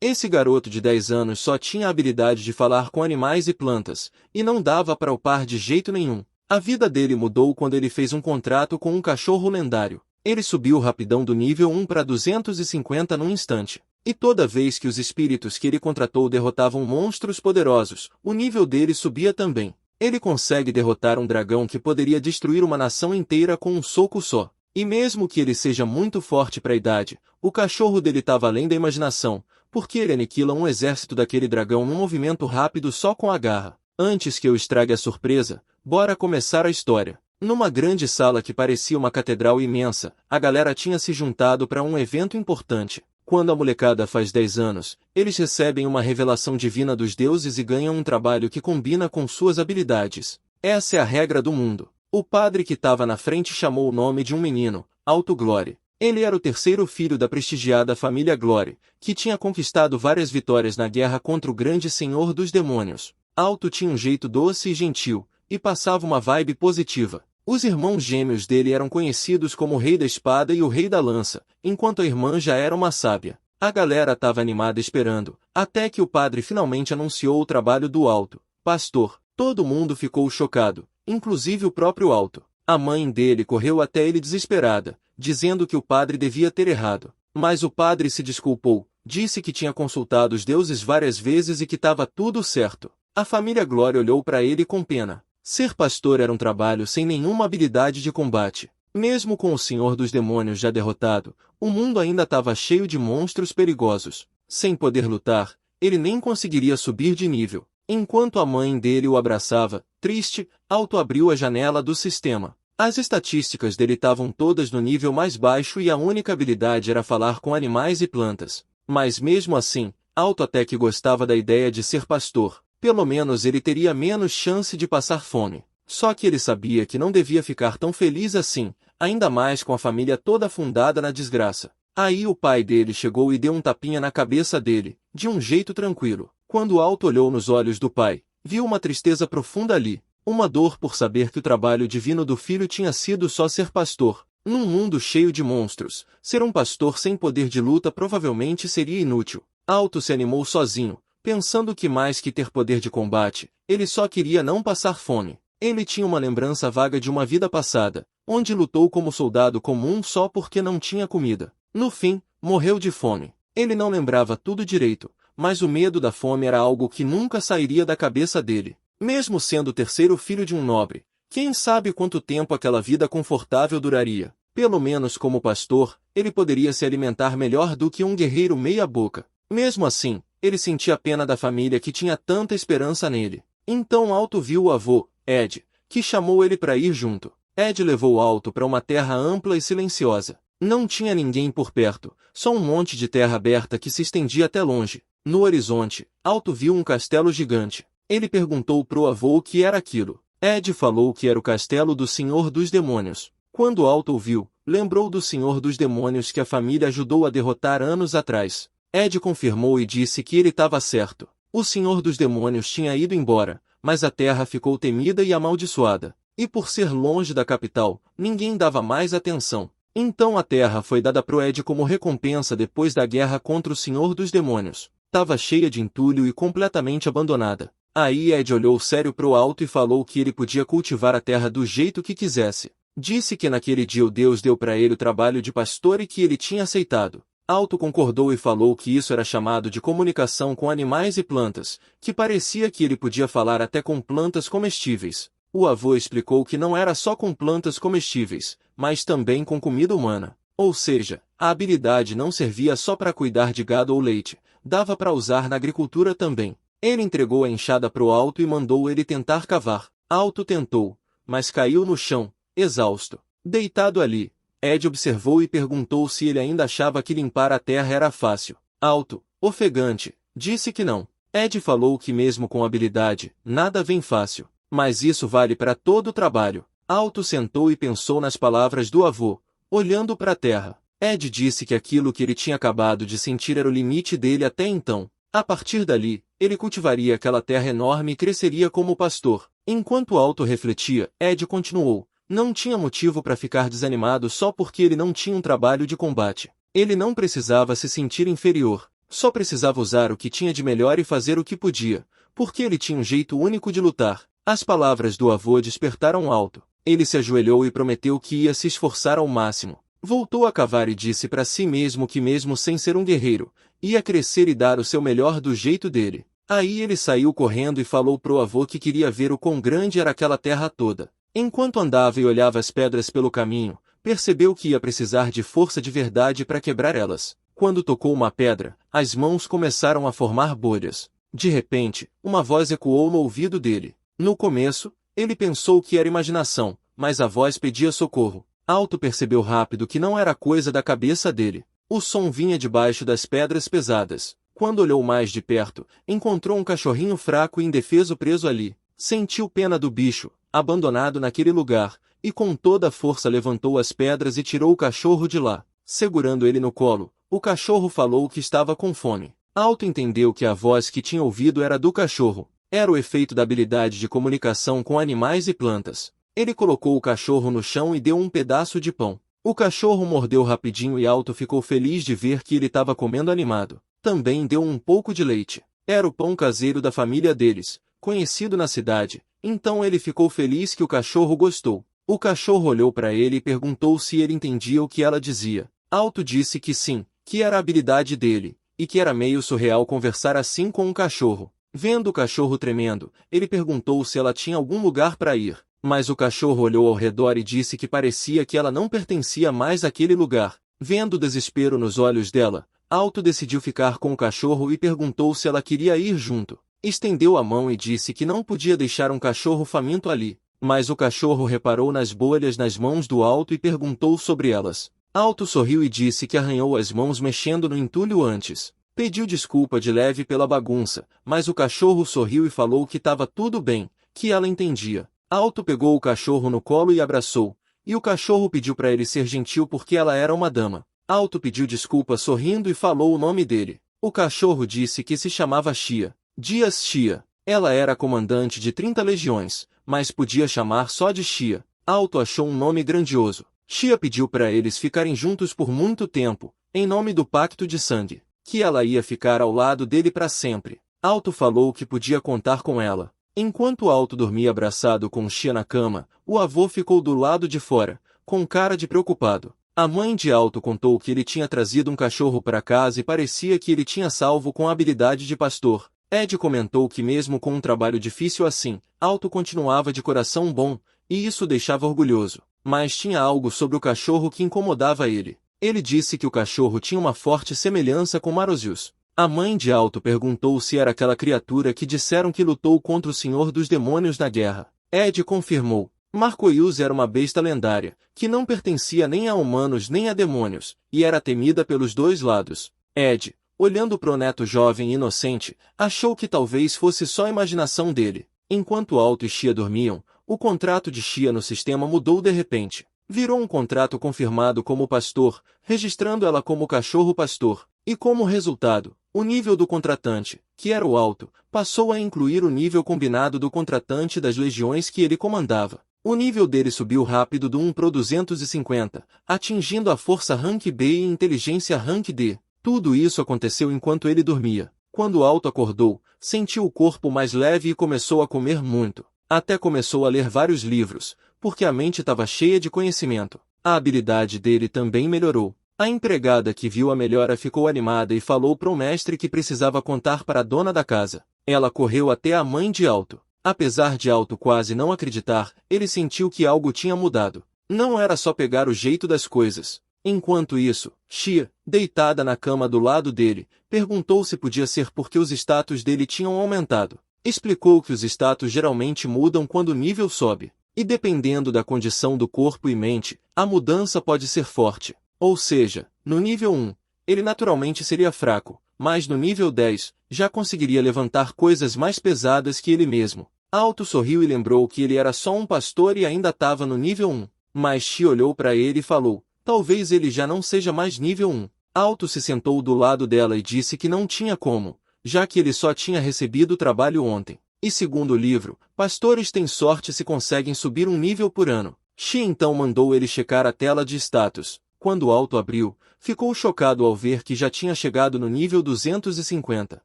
Esse garoto de 10 anos só tinha a habilidade de falar com animais e plantas, e não dava para upar de jeito nenhum. A vida dele mudou quando ele fez um contrato com um cachorro lendário. Ele subiu rapidão do nível 1 para 250 num instante. E toda vez que os espíritos que ele contratou derrotavam monstros poderosos, o nível dele subia também. Ele consegue derrotar um dragão que poderia destruir uma nação inteira com um soco só. E mesmo que ele seja muito forte para a idade, o cachorro dele estava além da imaginação, porque ele aniquila um exército daquele dragão num movimento rápido só com a garra. Antes que eu estrague a surpresa, bora começar a história. Numa grande sala que parecia uma catedral imensa, a galera tinha se juntado para um evento importante. Quando a molecada faz 10 anos, eles recebem uma revelação divina dos deuses e ganham um trabalho que combina com suas habilidades. Essa é a regra do mundo. O padre que estava na frente chamou o nome de um menino, Alto Glory. Ele era o terceiro filho da prestigiada família Glory, que tinha conquistado várias vitórias na guerra contra o grande senhor dos demônios. Alto tinha um jeito doce e gentil, e passava uma vibe positiva. Os irmãos gêmeos dele eram conhecidos como o Rei da Espada e o Rei da Lança, enquanto a irmã já era uma sábia. A galera estava animada esperando, até que o padre finalmente anunciou o trabalho do Alto. Pastor, todo mundo ficou chocado, inclusive o próprio Alto. A mãe dele correu até ele desesperada, dizendo que o padre devia ter errado. Mas o padre se desculpou, disse que tinha consultado os deuses várias vezes e que estava tudo certo. A família Glória olhou para ele com pena. Ser pastor era um trabalho sem nenhuma habilidade de combate. Mesmo com o Senhor dos Demônios já derrotado, o mundo ainda estava cheio de monstros perigosos. Sem poder lutar, ele nem conseguiria subir de nível. Enquanto a mãe dele o abraçava, triste, Alto abriu a janela do sistema. As estatísticas dele estavam todas no nível mais baixo e a única habilidade era falar com animais e plantas. Mas mesmo assim, Alto até que gostava da ideia de ser pastor. Pelo menos ele teria menos chance de passar fome. Só que ele sabia que não devia ficar tão feliz assim, ainda mais com a família toda afundada na desgraça. Aí o pai dele chegou e deu um tapinha na cabeça dele, de um jeito tranquilo. Quando Alto olhou nos olhos do pai, viu uma tristeza profunda ali, uma dor por saber que o trabalho divino do filho tinha sido só ser pastor. Num mundo cheio de monstros, ser um pastor sem poder de luta provavelmente seria inútil. Alto se animou sozinho, pensando que mais que ter poder de combate, ele só queria não passar fome. Ele tinha uma lembrança vaga de uma vida passada, onde lutou como soldado comum só porque não tinha comida. No fim, morreu de fome. Ele não lembrava tudo direito, mas o medo da fome era algo que nunca sairia da cabeça dele. Mesmo sendo o terceiro filho de um nobre, quem sabe quanto tempo aquela vida confortável duraria? Pelo menos como pastor, ele poderia se alimentar melhor do que um guerreiro meia-boca. Mesmo assim, ele sentia pena da família que tinha tanta esperança nele. Então Alto viu o avô, Ed, que chamou ele para ir junto. Ed levou Alto para uma terra ampla e silenciosa. Não tinha ninguém por perto, só um monte de terra aberta que se estendia até longe. No horizonte, Alto viu um castelo gigante. Ele perguntou pro avô o que era aquilo. Ed falou que era o castelo do Senhor dos Demônios. Quando Alto ouviu, lembrou do Senhor dos Demônios que a família ajudou a derrotar anos atrás. Ed confirmou e disse que ele estava certo. O Senhor dos Demônios tinha ido embora, mas a terra ficou temida e amaldiçoada. E por ser longe da capital, ninguém dava mais atenção. Então a terra foi dada pro Ed como recompensa depois da guerra contra o Senhor dos Demônios. Tava cheia de entulho e completamente abandonada. Aí Ed olhou sério pro Alto e falou que ele podia cultivar a terra do jeito que quisesse. Disse que naquele dia o Deus deu para ele o trabalho de pastor e que ele tinha aceitado. Alto concordou e falou que isso era chamado de comunicação com animais e plantas, que parecia que ele podia falar até com plantas comestíveis. O avô explicou que não era só com plantas comestíveis, mas também com comida humana. Ou seja, a habilidade não servia só para cuidar de gado ou leite, dava para usar na agricultura também. Ele entregou a enxada pro Alto e mandou ele tentar cavar. Alto tentou, mas caiu no chão, exausto. Deitado ali, Ed observou e perguntou se ele ainda achava que limpar a terra era fácil. Alto, ofegante, disse que não. Ed falou que mesmo com habilidade, nada vem fácil. Mas isso vale para todo o trabalho. Alto sentou e pensou nas palavras do avô, olhando para a terra. Ed disse que aquilo que ele tinha acabado de sentir era o limite dele até então. A partir dali, ele cultivaria aquela terra enorme e cresceria como pastor. Enquanto Alto refletia, Ed continuou. Não tinha motivo para ficar desanimado só porque ele não tinha um trabalho de combate. Ele não precisava se sentir inferior. Só precisava usar o que tinha de melhor e fazer o que podia, porque ele tinha um jeito único de lutar. As palavras do avô despertaram Alto. Ele se ajoelhou e prometeu que ia se esforçar ao máximo. Voltou a cavar e disse para si mesmo que mesmo sem ser um guerreiro, ia crescer e dar o seu melhor do jeito dele. Aí ele saiu correndo e falou pro avô que queria ver o quão grande era aquela terra toda. Enquanto andava e olhava as pedras pelo caminho, percebeu que ia precisar de força de verdade para quebrar elas. Quando tocou uma pedra, as mãos começaram a formar bolhas. De repente, uma voz ecoou no ouvido dele. No começo, ele pensou que era imaginação, mas a voz pedia socorro. Alto percebeu rápido que não era coisa da cabeça dele. O som vinha debaixo das pedras pesadas. Quando olhou mais de perto, encontrou um cachorrinho fraco e indefeso preso ali. Sentiu pena do bicho, abandonado naquele lugar, e com toda a força levantou as pedras e tirou o cachorro de lá. Segurando ele no colo, o cachorro falou que estava com fome. Alto entendeu que a voz que tinha ouvido era do cachorro. Era o efeito da habilidade de comunicação com animais e plantas. Ele colocou o cachorro no chão e deu um pedaço de pão. O cachorro mordeu rapidinho e Alto ficou feliz de ver que ele estava comendo animado. Também deu um pouco de leite. Era o pão caseiro da família deles, conhecido na cidade. Então ele ficou feliz que o cachorro gostou. O cachorro olhou para ele e perguntou se ele entendia o que ela dizia. Alto disse que sim, que era a habilidade dele, e que era meio surreal conversar assim com um cachorro. Vendo o cachorro tremendo, ele perguntou se ela tinha algum lugar para ir, mas o cachorro olhou ao redor e disse que parecia que ela não pertencia mais àquele lugar. Vendo o desespero nos olhos dela, Alto decidiu ficar com o cachorro e perguntou se ela queria ir junto. Estendeu a mão e disse que não podia deixar um cachorro faminto ali, mas o cachorro reparou nas bolhas nas mãos do Alto e perguntou sobre elas. Alto sorriu e disse que arranhou as mãos mexendo no entulho antes. Pediu desculpa de leve pela bagunça, mas o cachorro sorriu e falou que estava tudo bem, que ela entendia. Alto pegou o cachorro no colo e abraçou, e o cachorro pediu para ele ser gentil porque ela era uma dama. Alto pediu desculpa sorrindo e falou o nome dele. O cachorro disse que se chamava Chia. Dias Chia. Ela era comandante de 30 legiões, mas podia chamar só de Chia. Alto achou um nome grandioso. Chia pediu para eles ficarem juntos por muito tempo, em nome do pacto de sangue, que ela ia ficar ao lado dele para sempre. Alto falou que podia contar com ela. Enquanto Alto dormia abraçado com Chia na cama, o avô ficou do lado de fora, com cara de preocupado. A mãe de Alto contou que ele tinha trazido um cachorro para casa e parecia que ele tinha salvo com a habilidade de pastor. Ed comentou que mesmo com um trabalho difícil assim, Alto continuava de coração bom, e isso o deixava orgulhoso. Mas tinha algo sobre o cachorro que incomodava ele. Ele disse que o cachorro tinha uma forte semelhança com Marosius. A mãe de Alto perguntou se era aquela criatura que disseram que lutou contra o Senhor dos Demônios na guerra. Ed confirmou. Marcoius era uma besta lendária, que não pertencia nem a humanos nem a demônios, e era temida pelos dois lados. Ed, olhando pro neto jovem e inocente, achou que talvez fosse só imaginação dele. Enquanto Alto e Chia dormiam, o contrato de Chia no sistema mudou de repente. Virou um contrato confirmado como pastor, registrando ela como cachorro-pastor. E como resultado, o nível do contratante, que era o Alto, passou a incluir o nível combinado do contratante das legiões que ele comandava. O nível dele subiu rápido do 1 pro 250, atingindo a força Rank B e inteligência Rank D. Tudo isso aconteceu enquanto ele dormia. Quando Alto acordou, sentiu o corpo mais leve e começou a comer muito. Até começou a ler vários livros, porque a mente estava cheia de conhecimento. A habilidade dele também melhorou. A empregada que viu a melhora ficou animada e falou para o mestre que precisava contar para a dona da casa. Ela correu até a mãe de Alto. Apesar de Alto quase não acreditar, ele sentiu que algo tinha mudado. Não era só pegar o jeito das coisas. Enquanto isso, Chia, deitada na cama do lado dele, perguntou se podia ser porque os status dele tinham aumentado. Explicou que os status geralmente mudam quando o nível sobe. E dependendo da condição do corpo e mente, a mudança pode ser forte. Ou seja, no nível 1, ele naturalmente seria fraco, mas no nível 10, já conseguiria levantar coisas mais pesadas que ele mesmo. Alto sorriu e lembrou que ele era só um pastor e ainda estava no nível 1. Mas Chia olhou para ele e falou, talvez ele já não seja mais nível 1. Alto se sentou do lado dela e disse que não tinha como, já que ele só tinha recebido o trabalho ontem. E segundo o livro, pastores têm sorte se conseguem subir um nível por ano. Chia então mandou ele checar a tela de status. Quando Alto abriu, ficou chocado ao ver que já tinha chegado no nível 250.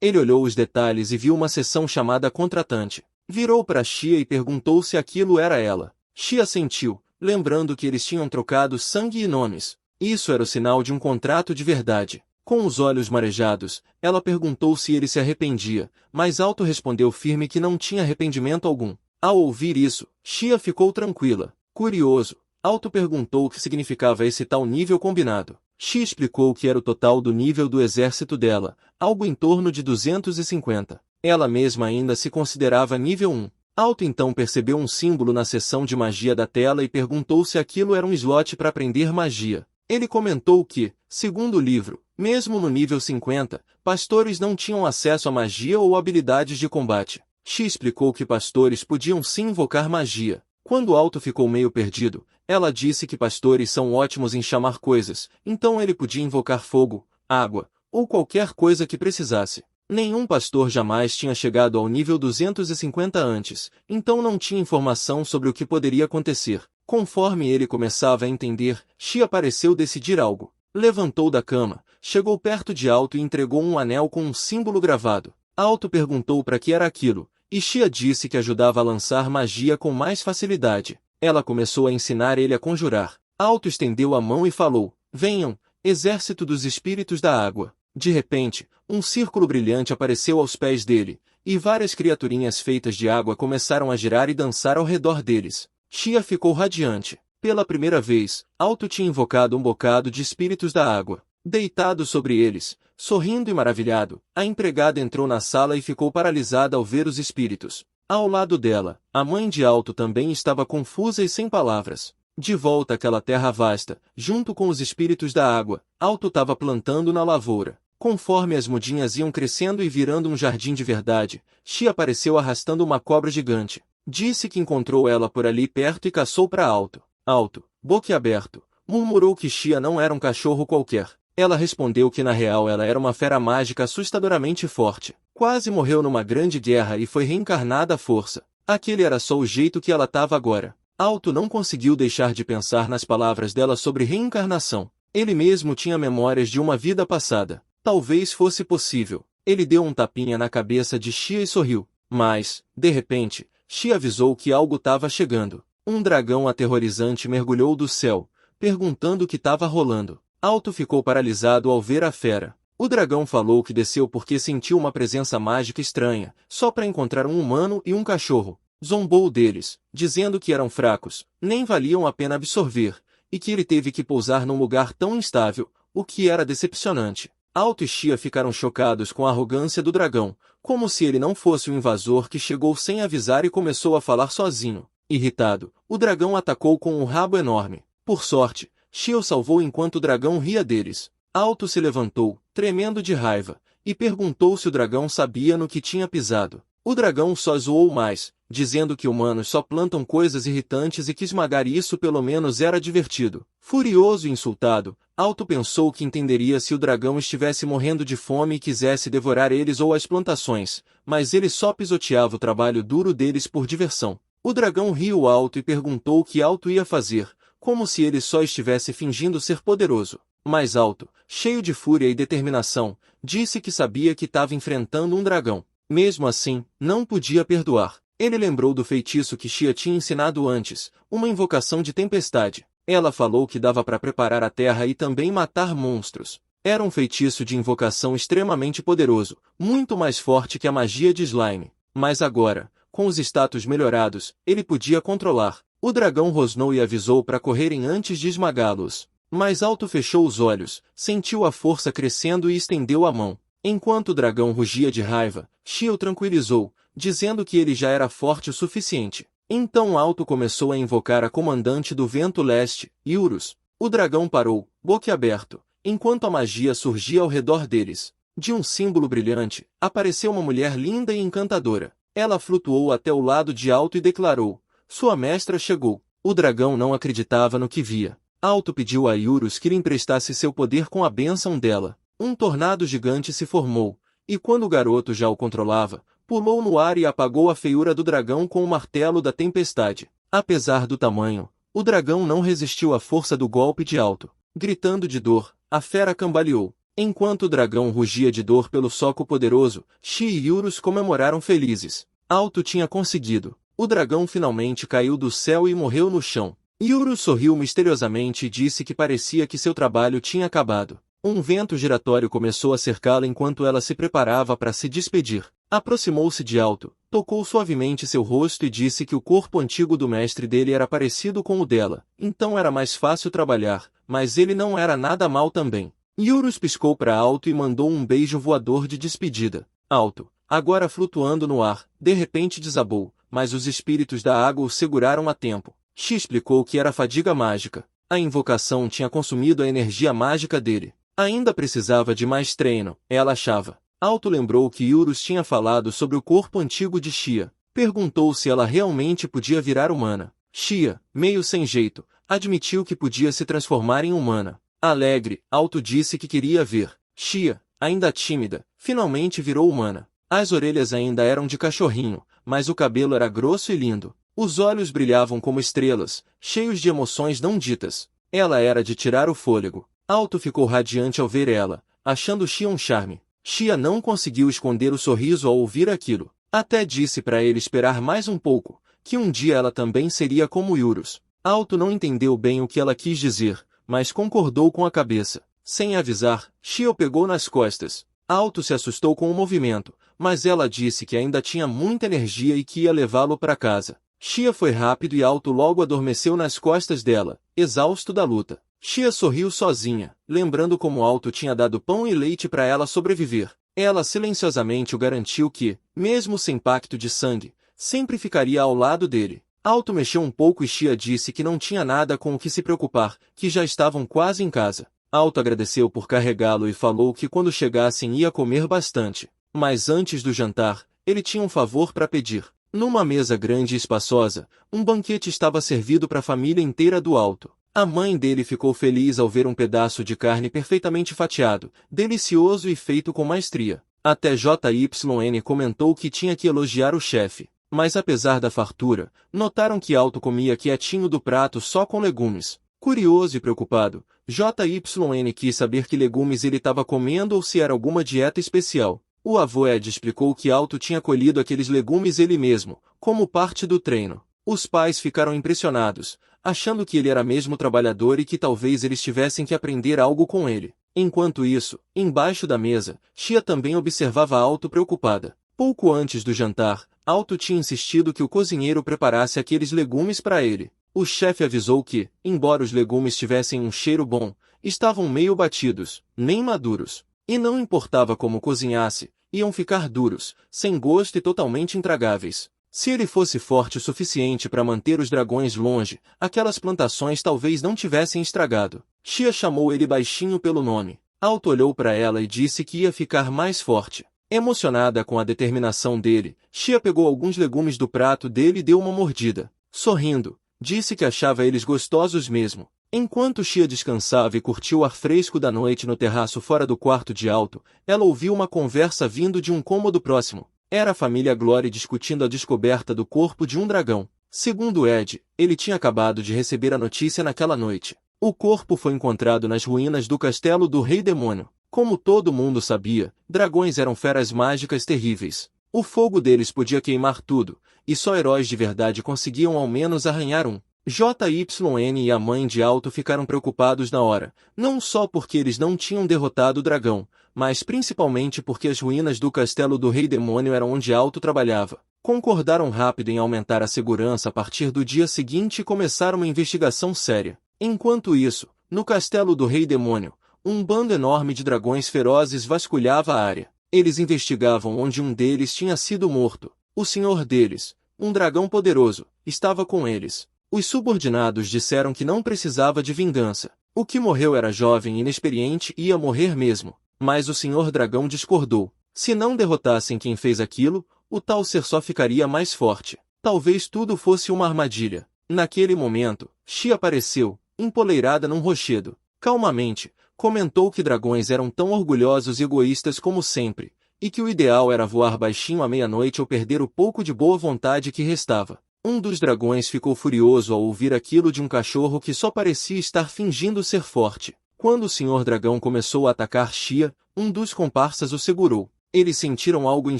Ele olhou os detalhes e viu uma seção chamada Contratante. Virou para Xia e perguntou se aquilo era ela. Xia assentiu, lembrando que eles tinham trocado sangue e nomes. Isso era o sinal de um contrato de verdade. Com os olhos marejados, ela perguntou se ele se arrependia, mas Alto respondeu firme que não tinha arrependimento algum. Ao ouvir isso, Xia ficou tranquila. Curioso, Alto perguntou o que significava esse tal nível combinado. Xia explicou que era o total do nível do exército dela, algo em torno de 250. Ela mesma ainda se considerava nível 1. Alto então percebeu um símbolo na seção de magia da tela e perguntou se aquilo era um slot para aprender magia. Ele comentou que, segundo o livro, mesmo no nível 50, pastores não tinham acesso a magia ou habilidades de combate. Xia explicou que pastores podiam sim invocar magia. Quando Alto ficou meio perdido, ela disse que pastores são ótimos em chamar coisas, então ele podia invocar fogo, água, ou qualquer coisa que precisasse. Nenhum pastor jamais tinha chegado ao nível 250 antes, então não tinha informação sobre o que poderia acontecer. Conforme ele começava a entender, Xia pareceu decidir algo. Levantou da cama, chegou perto de Alto e entregou um anel com um símbolo gravado. Alto perguntou para que era aquilo, e Xia disse que ajudava a lançar magia com mais facilidade. Ela começou a ensinar ele a conjurar. Alto estendeu a mão e falou: "Venham, exército dos espíritos da água." De repente, um círculo brilhante apareceu aos pés dele, e várias criaturinhas feitas de água começaram a girar e dançar ao redor deles. Xia ficou radiante. Pela primeira vez, Alto tinha invocado um bocado de espíritos da água. Deitado sobre eles, sorrindo e maravilhado, a empregada entrou na sala e ficou paralisada ao ver os espíritos. Ao lado dela, a mãe de Alto também estava confusa e sem palavras. De volta àquela terra vasta, junto com os espíritos da água, Alto estava plantando na lavoura. Conforme as mudinhas iam crescendo e virando um jardim de verdade, Xia apareceu arrastando uma cobra gigante. Disse que encontrou ela por ali perto e caçou para Alto. Alto, boquiaberto, murmurou que Xia não era um cachorro qualquer. Ela respondeu que na real ela era uma fera mágica assustadoramente forte. Quase morreu numa grande guerra e foi reencarnada à força. Aquele era só o jeito que ela estava agora. Alto não conseguiu deixar de pensar nas palavras dela sobre reencarnação. Ele mesmo tinha memórias de uma vida passada. Talvez fosse possível. Ele deu um tapinha na cabeça de Xia e sorriu. Mas, de repente, Xia avisou que algo estava chegando. Um dragão aterrorizante mergulhou do céu, perguntando o que estava rolando. Alto ficou paralisado ao ver a fera. O dragão falou que desceu porque sentiu uma presença mágica estranha, só para encontrar um humano e um cachorro. Zombou deles, dizendo que eram fracos, nem valiam a pena absorver, e que ele teve que pousar num lugar tão instável, o que era decepcionante. Alto e Xia ficaram chocados com a arrogância do dragão, como se ele não fosse um invasor que chegou sem avisar e começou a falar sozinho. Irritado, o dragão atacou com um rabo enorme. Por sorte, Xia o salvou enquanto o dragão ria deles. Alto se levantou, tremendo de raiva, e perguntou se o dragão sabia no que tinha pisado. O dragão só zoou mais, dizendo que humanos só plantam coisas irritantes e que esmagar isso pelo menos era divertido. Furioso e insultado, Alto pensou que entenderia se o dragão estivesse morrendo de fome e quisesse devorar eles ou as plantações, mas ele só pisoteava o trabalho duro deles por diversão. O dragão riu alto e perguntou o que Alto ia fazer, como se ele só estivesse fingindo ser poderoso. Mas Alto, cheio de fúria e determinação, disse que sabia que estava enfrentando um dragão. Mesmo assim, não podia perdoar. Ele lembrou do feitiço que Xia tinha ensinado antes, uma invocação de tempestade. Ela falou que dava para preparar a terra e também matar monstros. Era um feitiço de invocação extremamente poderoso, muito mais forte que a magia de slime. Mas agora, com os status melhorados, ele podia controlar. O dragão rosnou e avisou para correrem antes de esmagá-los. Mas Alto fechou os olhos, sentiu a força crescendo e estendeu a mão. Enquanto o dragão rugia de raiva, Xia o tranquilizou, dizendo que ele já era forte o suficiente. Então Alto começou a invocar a comandante do vento leste, Eurus. O dragão parou, boquiaberto, enquanto a magia surgia ao redor deles. De um símbolo brilhante, apareceu uma mulher linda e encantadora. Ela flutuou até o lado de Alto e declarou: "Sua mestra chegou." O dragão não acreditava no que via. Alto pediu a Eurus que lhe emprestasse seu poder com a bênção dela. Um tornado gigante se formou, e quando o garoto já o controlava, pulou no ar e apagou a feiura do dragão com o martelo da tempestade. Apesar do tamanho, o dragão não resistiu à força do golpe de Alto. Gritando de dor, a fera cambaleou. Enquanto o dragão rugia de dor pelo soco poderoso, Xia e Eurus comemoraram felizes. Alto tinha conseguido. O dragão finalmente caiu do céu e morreu no chão. Eurus sorriu misteriosamente e disse que parecia que seu trabalho tinha acabado. Um vento giratório começou a cercá-la enquanto ela se preparava para se despedir. Aproximou-se de Alto, tocou suavemente seu rosto e disse que o corpo antigo do mestre dele era parecido com o dela, então era mais fácil trabalhar, mas ele não era nada mal também. Eurus piscou para Alto e mandou um beijo voador de despedida. Alto, agora flutuando no ar, de repente desabou, mas os espíritos da água o seguraram a tempo. Xi explicou que era fadiga mágica. A invocação tinha consumido a energia mágica dele. Ainda precisava de mais treino, ela achava. Alto lembrou que Eurus tinha falado sobre o corpo antigo de Xia. Perguntou se ela realmente podia virar humana. Xia, meio sem jeito, admitiu que podia se transformar em humana. Alegre, Alto disse que queria ver. Xia, ainda tímida, finalmente virou humana. As orelhas ainda eram de cachorrinho, mas o cabelo era grosso e lindo. Os olhos brilhavam como estrelas, cheios de emoções não ditas. Ela era de tirar o fôlego. Alto ficou radiante ao ver ela, achando Xia um charme. Xia não conseguiu esconder o sorriso ao ouvir aquilo. Até disse para ele esperar mais um pouco, que um dia ela também seria como Eurus. Alto não entendeu bem o que ela quis dizer, mas concordou com a cabeça. Sem avisar, Xia o pegou nas costas. Alto se assustou com o movimento, mas ela disse que ainda tinha muita energia e que ia levá-lo para casa. Xia foi rápido e Alto logo adormeceu nas costas dela, exausto da luta. Xia sorriu sozinha, lembrando como Alto tinha dado pão e leite para ela sobreviver. Ela silenciosamente o garantiu que, mesmo sem pacto de sangue, sempre ficaria ao lado dele. Alto mexeu um pouco e Xia disse que não tinha nada com o que se preocupar, que já estavam quase em casa. Alto agradeceu por carregá-lo e falou que quando chegassem ia comer bastante. Mas antes do jantar, ele tinha um favor para pedir. Numa mesa grande e espaçosa, um banquete estava servido para a família inteira do Alto. A mãe dele ficou feliz ao ver um pedaço de carne perfeitamente fatiado, delicioso e feito com maestria. Até JYN comentou que tinha que elogiar o chefe. Mas apesar da fartura, notaram que Alto comia quietinho do prato só com legumes. Curioso e preocupado, JYN quis saber que legumes ele estava comendo ou se era alguma dieta especial. O avô Ed explicou que Alto tinha colhido aqueles legumes ele mesmo, como parte do treino. Os pais ficaram impressionados, achando que ele era mesmo trabalhador e que talvez eles tivessem que aprender algo com ele. Enquanto isso, embaixo da mesa, Xia também observava Alto preocupada. Pouco antes do jantar, Alto tinha insistido que o cozinheiro preparasse aqueles legumes para ele. O chefe avisou que, embora os legumes tivessem um cheiro bom, estavam meio batidos, nem maduros. E não importava como cozinhasse, iam ficar duros, sem gosto e totalmente intragáveis. Se ele fosse forte o suficiente para manter os dragões longe, aquelas plantações talvez não tivessem estragado. Xia chamou ele baixinho pelo nome. Alto olhou para ela e disse que ia ficar mais forte. Emocionada com a determinação dele, Xia pegou alguns legumes do prato dele e deu uma mordida. Sorrindo, disse que achava eles gostosos mesmo. Enquanto Xia descansava e curtiu o ar fresco da noite no terraço fora do quarto de Alto, ela ouviu uma conversa vindo de um cômodo próximo. Era a família Glory discutindo a descoberta do corpo de um dragão. Segundo Ed, ele tinha acabado de receber a notícia naquela noite. O corpo foi encontrado nas ruínas do castelo do Rei Demônio. Como todo mundo sabia, dragões eram feras mágicas terríveis. O fogo deles podia queimar tudo, e só heróis de verdade conseguiam ao menos arranhar um. JYN e a mãe de Alto ficaram preocupados na hora, não só porque eles não tinham derrotado o dragão, mas principalmente porque as ruínas do castelo do Rei Demônio eram onde Alto trabalhava. Concordaram rápido em aumentar a segurança a partir do dia seguinte e começaram uma investigação séria. Enquanto isso, no castelo do Rei Demônio, um bando enorme de dragões ferozes vasculhava a área. Eles investigavam onde um deles tinha sido morto. O senhor deles, um dragão poderoso, estava com eles. Os subordinados disseram que não precisava de vingança. O que morreu era jovem e inexperiente e ia morrer mesmo. Mas o senhor dragão discordou. Se não derrotassem quem fez aquilo, o tal ser só ficaria mais forte. Talvez tudo fosse uma armadilha. Naquele momento, Xia apareceu, empoleirada num rochedo. Calmamente, comentou que dragões eram tão orgulhosos e egoístas como sempre, e que o ideal era voar baixinho à meia-noite ou perder o pouco de boa vontade que restava. Um dos dragões ficou furioso ao ouvir aquilo de um cachorro que só parecia estar fingindo ser forte. Quando o Senhor Dragão começou a atacar Xia, um dos comparsas o segurou. Eles sentiram algo em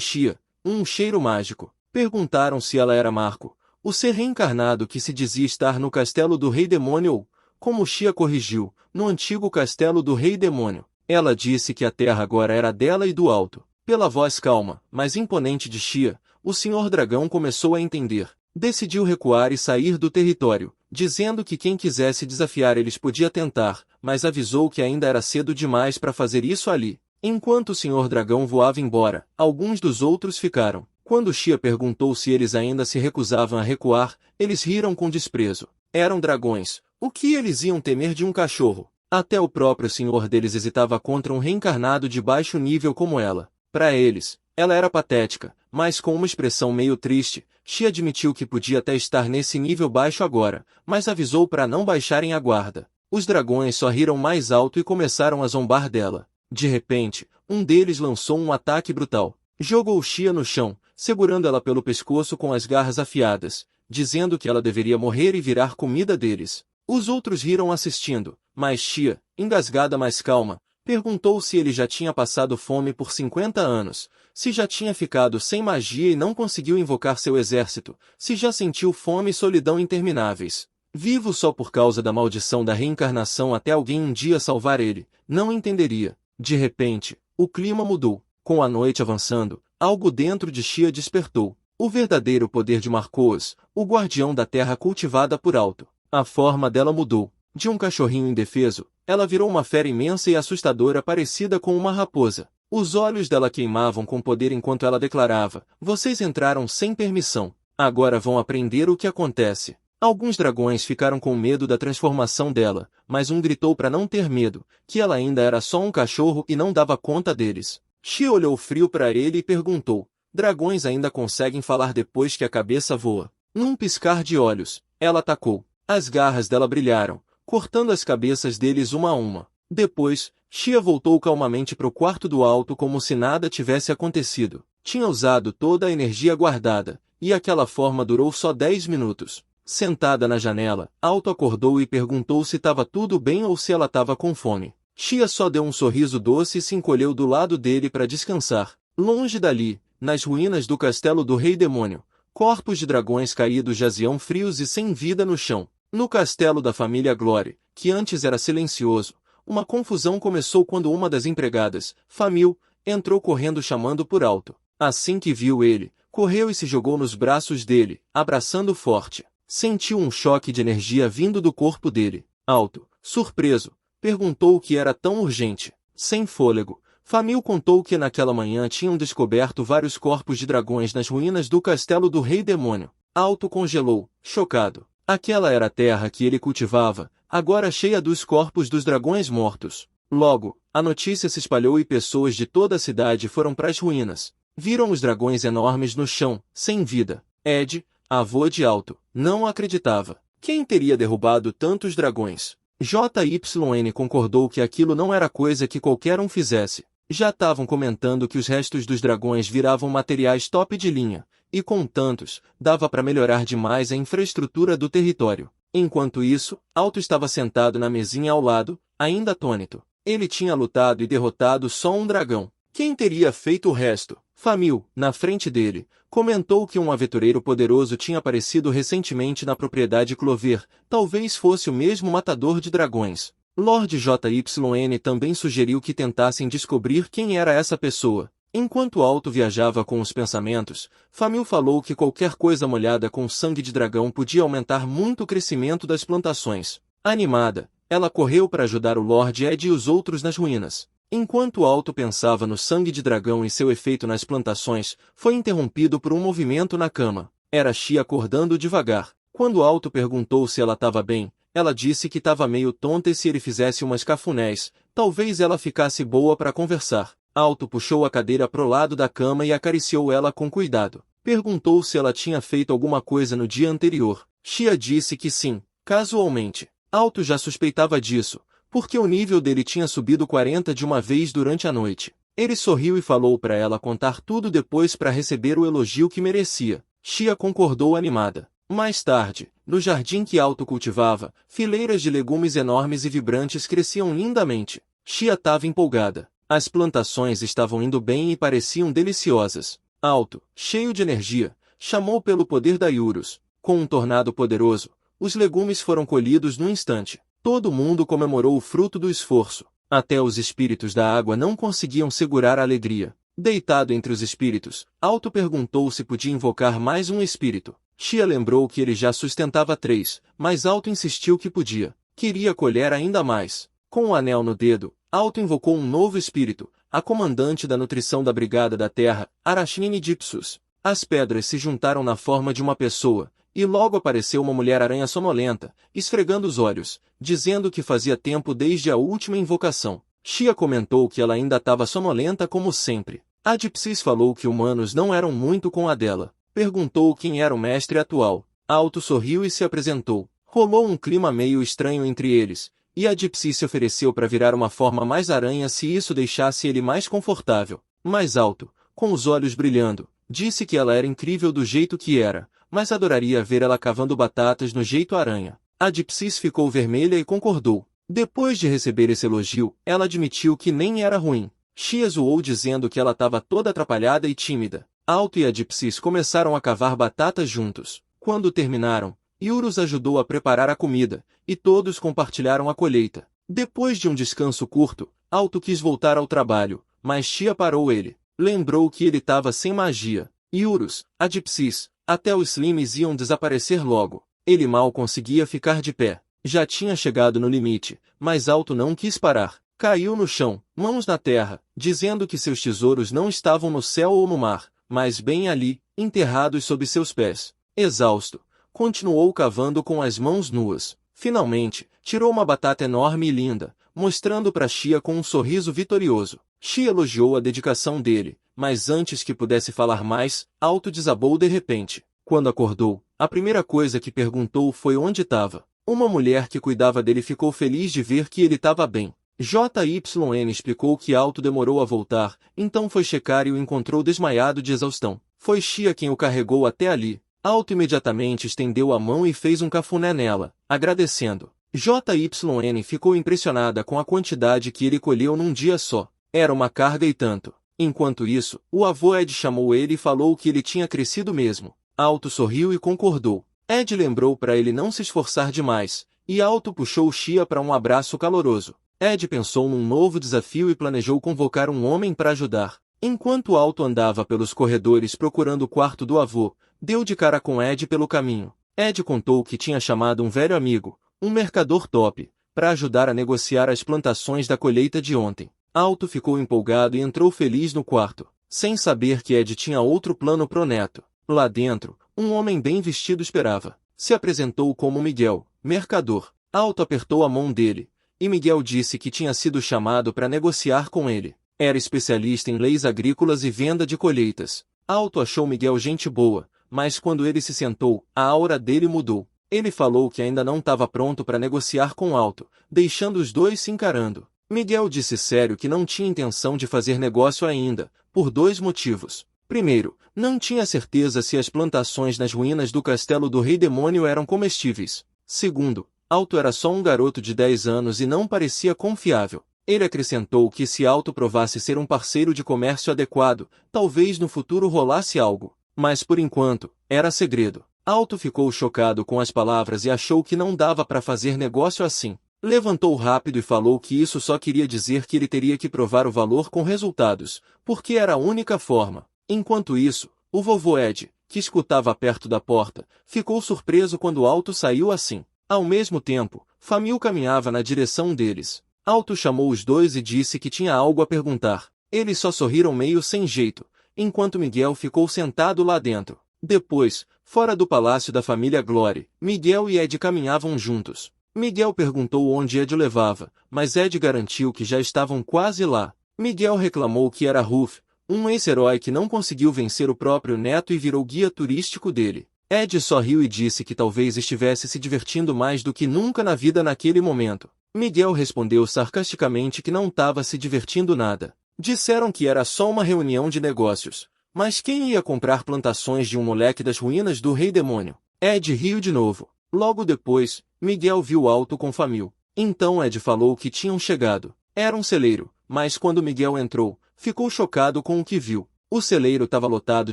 Xia, um cheiro mágico. Perguntaram se ela era Marco, o ser reencarnado que se dizia estar no castelo do Rei Demônio ou, como Xia corrigiu, no antigo castelo do Rei Demônio. Ela disse que a terra agora era dela e do alto. Pela voz calma, mas imponente de Xia, o Senhor Dragão começou a entender. Decidiu recuar e sair do território, dizendo que quem quisesse desafiar eles podia tentar, mas avisou que ainda era cedo demais para fazer isso ali. Enquanto o Senhor Dragão voava embora, alguns dos outros ficaram. Quando Xia perguntou se eles ainda se recusavam a recuar, eles riram com desprezo. Eram dragões. O que eles iam temer de um cachorro? Até o próprio senhor deles hesitava contra um reencarnado de baixo nível como ela. Para eles, ela era patética, mas com uma expressão meio triste, Xia admitiu que podia até estar nesse nível baixo agora, mas avisou para não baixarem a guarda. Os dragões só riram mais alto e começaram a zombar dela. De repente, um deles lançou um ataque brutal. Jogou Xia no chão, segurando ela pelo pescoço com as garras afiadas, dizendo que ela deveria morrer e virar comida deles. Os outros riram assistindo, mas Xia, engasgada mas calma, perguntou se ele já tinha passado fome por 50 anos, se já tinha ficado sem magia e não conseguiu invocar seu exército, se já sentiu fome e solidão intermináveis. Vivo só por causa da maldição da reencarnação até alguém um dia salvar ele, não entenderia. De repente, o clima mudou. Com a noite avançando, algo dentro de Xia despertou. O verdadeiro poder de Marcos, o guardião da terra cultivada por Alto. A forma dela mudou. De um cachorrinho indefeso, ela virou uma fera imensa e assustadora parecida com uma raposa. Os olhos dela queimavam com poder enquanto ela declarava: "Vocês entraram sem permissão. Agora vão aprender o que acontece." Alguns dragões ficaram com medo da transformação dela, mas um gritou para não ter medo, que ela ainda era só um cachorro e não dava conta deles. Xia olhou frio para ele e perguntou: "Dragões ainda conseguem falar depois que a cabeça voa?" Num piscar de olhos, ela atacou. As garras dela brilharam, cortando as cabeças deles uma a uma. Depois, Xia voltou calmamente para o quarto do alto como se nada tivesse acontecido. Tinha usado toda a energia guardada, e aquela forma durou só 10 minutos. Sentada na janela, Alto acordou e perguntou se estava tudo bem ou se ela estava com fome. Xia só deu um sorriso doce e se encolheu do lado dele para descansar. Longe dali, nas ruínas do castelo do Rei Demônio, corpos de dragões caídos jaziam frios e sem vida no chão. No castelo da família Glory, que antes era silencioso, uma confusão começou quando uma das empregadas, Famil, entrou correndo chamando por Alto. Assim que viu ele, correu e se jogou nos braços dele, abraçando forte. Sentiu um choque de energia vindo do corpo dele. Alto, surpreso, perguntou o que era tão urgente. Sem fôlego, Famil contou que naquela manhã tinham descoberto vários corpos de dragões nas ruínas do castelo do Rei Demônio. Alto congelou, chocado. Aquela era a terra que ele cultivava, agora cheia dos corpos dos dragões mortos. Logo, a notícia se espalhou e pessoas de toda a cidade foram para as ruínas. Viram os dragões enormes no chão, sem vida. Ed, avô de Alto, não acreditava. Quem teria derrubado tantos dragões? JYN concordou que aquilo não era coisa que qualquer um fizesse. Já estavam comentando que os restos dos dragões viravam materiais top de linha, e com tantos, dava para melhorar demais a infraestrutura do território. Enquanto isso, Alto estava sentado na mesinha ao lado, ainda atônito. Ele tinha lutado e derrotado só um dragão. Quem teria feito o resto? Famil, na frente dele, comentou que um aventureiro poderoso tinha aparecido recentemente na propriedade Clover, talvez fosse o mesmo matador de dragões. Lord JYN também sugeriu que tentassem descobrir quem era essa pessoa. Enquanto Alto viajava com os pensamentos, Famil falou que qualquer coisa molhada com sangue de dragão podia aumentar muito o crescimento das plantações. Animada, ela correu para ajudar o Lord Ed e os outros nas ruínas. Enquanto Alto pensava no sangue de dragão e seu efeito nas plantações, foi interrompido por um movimento na cama. Era Xia acordando devagar. Quando Alto perguntou se ela estava bem, ela disse que estava meio tonta e se ele fizesse umas cafunés, talvez ela ficasse boa para conversar. Alto puxou a cadeira pro lado da cama e acariciou ela com cuidado. Perguntou se ela tinha feito alguma coisa no dia anterior. Xia disse que sim, casualmente. Alto já suspeitava disso, porque o nível dele tinha subido 40 de uma vez durante a noite. Ele sorriu e falou para ela contar tudo depois para receber o elogio que merecia. Xia concordou animada. Mais tarde, no jardim que Alto cultivava, fileiras de legumes enormes e vibrantes cresciam lindamente. Chia estava empolgada. As plantações estavam indo bem e pareciam deliciosas. Alto, cheio de energia, chamou pelo poder da Iurus. Com um tornado poderoso, os legumes foram colhidos num instante. Todo mundo comemorou o fruto do esforço. Até os espíritos da água não conseguiam segurar a alegria. Deitado entre os espíritos, Alto perguntou se podia invocar mais um espírito. Chia lembrou que ele já sustentava 3, mas Alto insistiu que podia. Queria colher ainda mais. Com o anel no dedo, Alto invocou um novo espírito, a comandante da nutrição da Brigada da Terra, Arachnine Dipsus. As pedras se juntaram na forma de uma pessoa, e logo apareceu uma mulher-aranha sonolenta, esfregando os olhos, dizendo que fazia tempo desde a última invocação. Chia comentou que ela ainda estava sonolenta como sempre. A Dipsis falou que humanos não eram muito com a dela. Perguntou quem era o mestre atual. Alto sorriu e se apresentou. Rolou um clima meio estranho entre eles, e a Dipsis se ofereceu para virar uma forma mais aranha se isso deixasse ele mais confortável. Mais Alto, com os olhos brilhando, disse que ela era incrível do jeito que era, mas adoraria ver ela cavando batatas no jeito aranha. A Dipsis ficou vermelha e concordou. Depois de receber esse elogio, ela admitiu que nem era ruim. Chia zoou dizendo que ela estava toda atrapalhada e tímida. Alto e a Dipsis começaram a cavar batatas juntos. Quando terminaram, Iurus ajudou a preparar a comida, e todos compartilharam a colheita. Depois de um descanso curto, Alto quis voltar ao trabalho, mas Chia parou ele. Lembrou que ele estava sem magia. Iurus, a Dipsis, até os slimes iam desaparecer logo. Ele mal conseguia ficar de pé. Já tinha chegado no limite, mas Alto não quis parar. Caiu no chão, mãos na terra, dizendo que seus tesouros não estavam no céu ou no mar, mas bem ali, enterrados sob seus pés. Exausto, continuou cavando com as mãos nuas. Finalmente, tirou uma batata enorme e linda, mostrando para Chia com um sorriso vitorioso. Chia elogiou a dedicação dele, mas antes que pudesse falar mais, Alto desabou de repente. Quando acordou, a primeira coisa que perguntou foi onde estava. Uma mulher que cuidava dele ficou feliz de ver que ele estava bem. JYN explicou que Alto demorou a voltar, então foi checar e o encontrou desmaiado de exaustão. Foi Chia quem o carregou até ali. Alto imediatamente estendeu a mão e fez um cafuné nela, agradecendo. JYN ficou impressionada com a quantidade que ele colheu num dia só. Era uma carga e tanto. Enquanto isso, o avô Ed chamou ele e falou que ele tinha crescido mesmo. Alto sorriu e concordou. Ed lembrou para ele não se esforçar demais, e Alto puxou Chia para um abraço caloroso. Ed pensou num novo desafio e planejou convocar um homem para ajudar. Enquanto Alto andava pelos corredores procurando o quarto do avô, deu de cara com Ed pelo caminho. Ed contou que tinha chamado um velho amigo, um mercador top, para ajudar a negociar as plantações da colheita de ontem. Alto ficou empolgado e entrou feliz no quarto, sem saber que Ed tinha outro plano pro neto. Lá dentro, um homem bem vestido esperava. Se apresentou como Miguel, mercador. Alto apertou a mão dele, e Miguel disse que tinha sido chamado para negociar com ele. Era especialista em leis agrícolas e venda de colheitas. Alto achou Miguel gente boa, mas quando ele se sentou, a aura dele mudou. Ele falou que ainda não estava pronto para negociar com Alto, deixando os dois se encarando. Miguel disse sério que não tinha intenção de fazer negócio ainda, por 2 motivos. Primeiro, não tinha certeza se as plantações nas ruínas do castelo do Rei Demônio eram comestíveis. Segundo, Alto era só um garoto de 10 anos e não parecia confiável. Ele acrescentou que se Alto provasse ser um parceiro de comércio adequado, talvez no futuro rolasse algo. Mas por enquanto, era segredo. Alto ficou chocado com as palavras e achou que não dava para fazer negócio assim. Levantou rápido e falou que isso só queria dizer que ele teria que provar o valor com resultados, porque era a única forma. Enquanto isso, o vovô Ed, que escutava perto da porta, ficou surpreso quando Alto saiu assim. Ao mesmo tempo, Famil caminhava na direção deles. Alto chamou os dois e disse que tinha algo a perguntar. Eles só sorriram meio sem jeito, enquanto Miguel ficou sentado lá dentro. Depois, fora do palácio da família Glory, Miguel e Ed caminhavam juntos. Miguel perguntou onde Ed o levava, mas Ed garantiu que já estavam quase lá. Miguel reclamou que era Ruff, um ex-herói que não conseguiu vencer o próprio neto e virou guia turístico dele. Ed só riu e disse que talvez estivesse se divertindo mais do que nunca na vida naquele momento. Miguel respondeu sarcasticamente que não estava se divertindo nada. Disseram que era só uma reunião de negócios. Mas quem ia comprar plantações de um moleque das ruínas do Rei Demônio? Ed riu de novo. Logo depois, Miguel viu Alto com Famil. Então Ed falou que tinham chegado. Era um celeiro, mas quando Miguel entrou, ficou chocado com o que viu. O celeiro estava lotado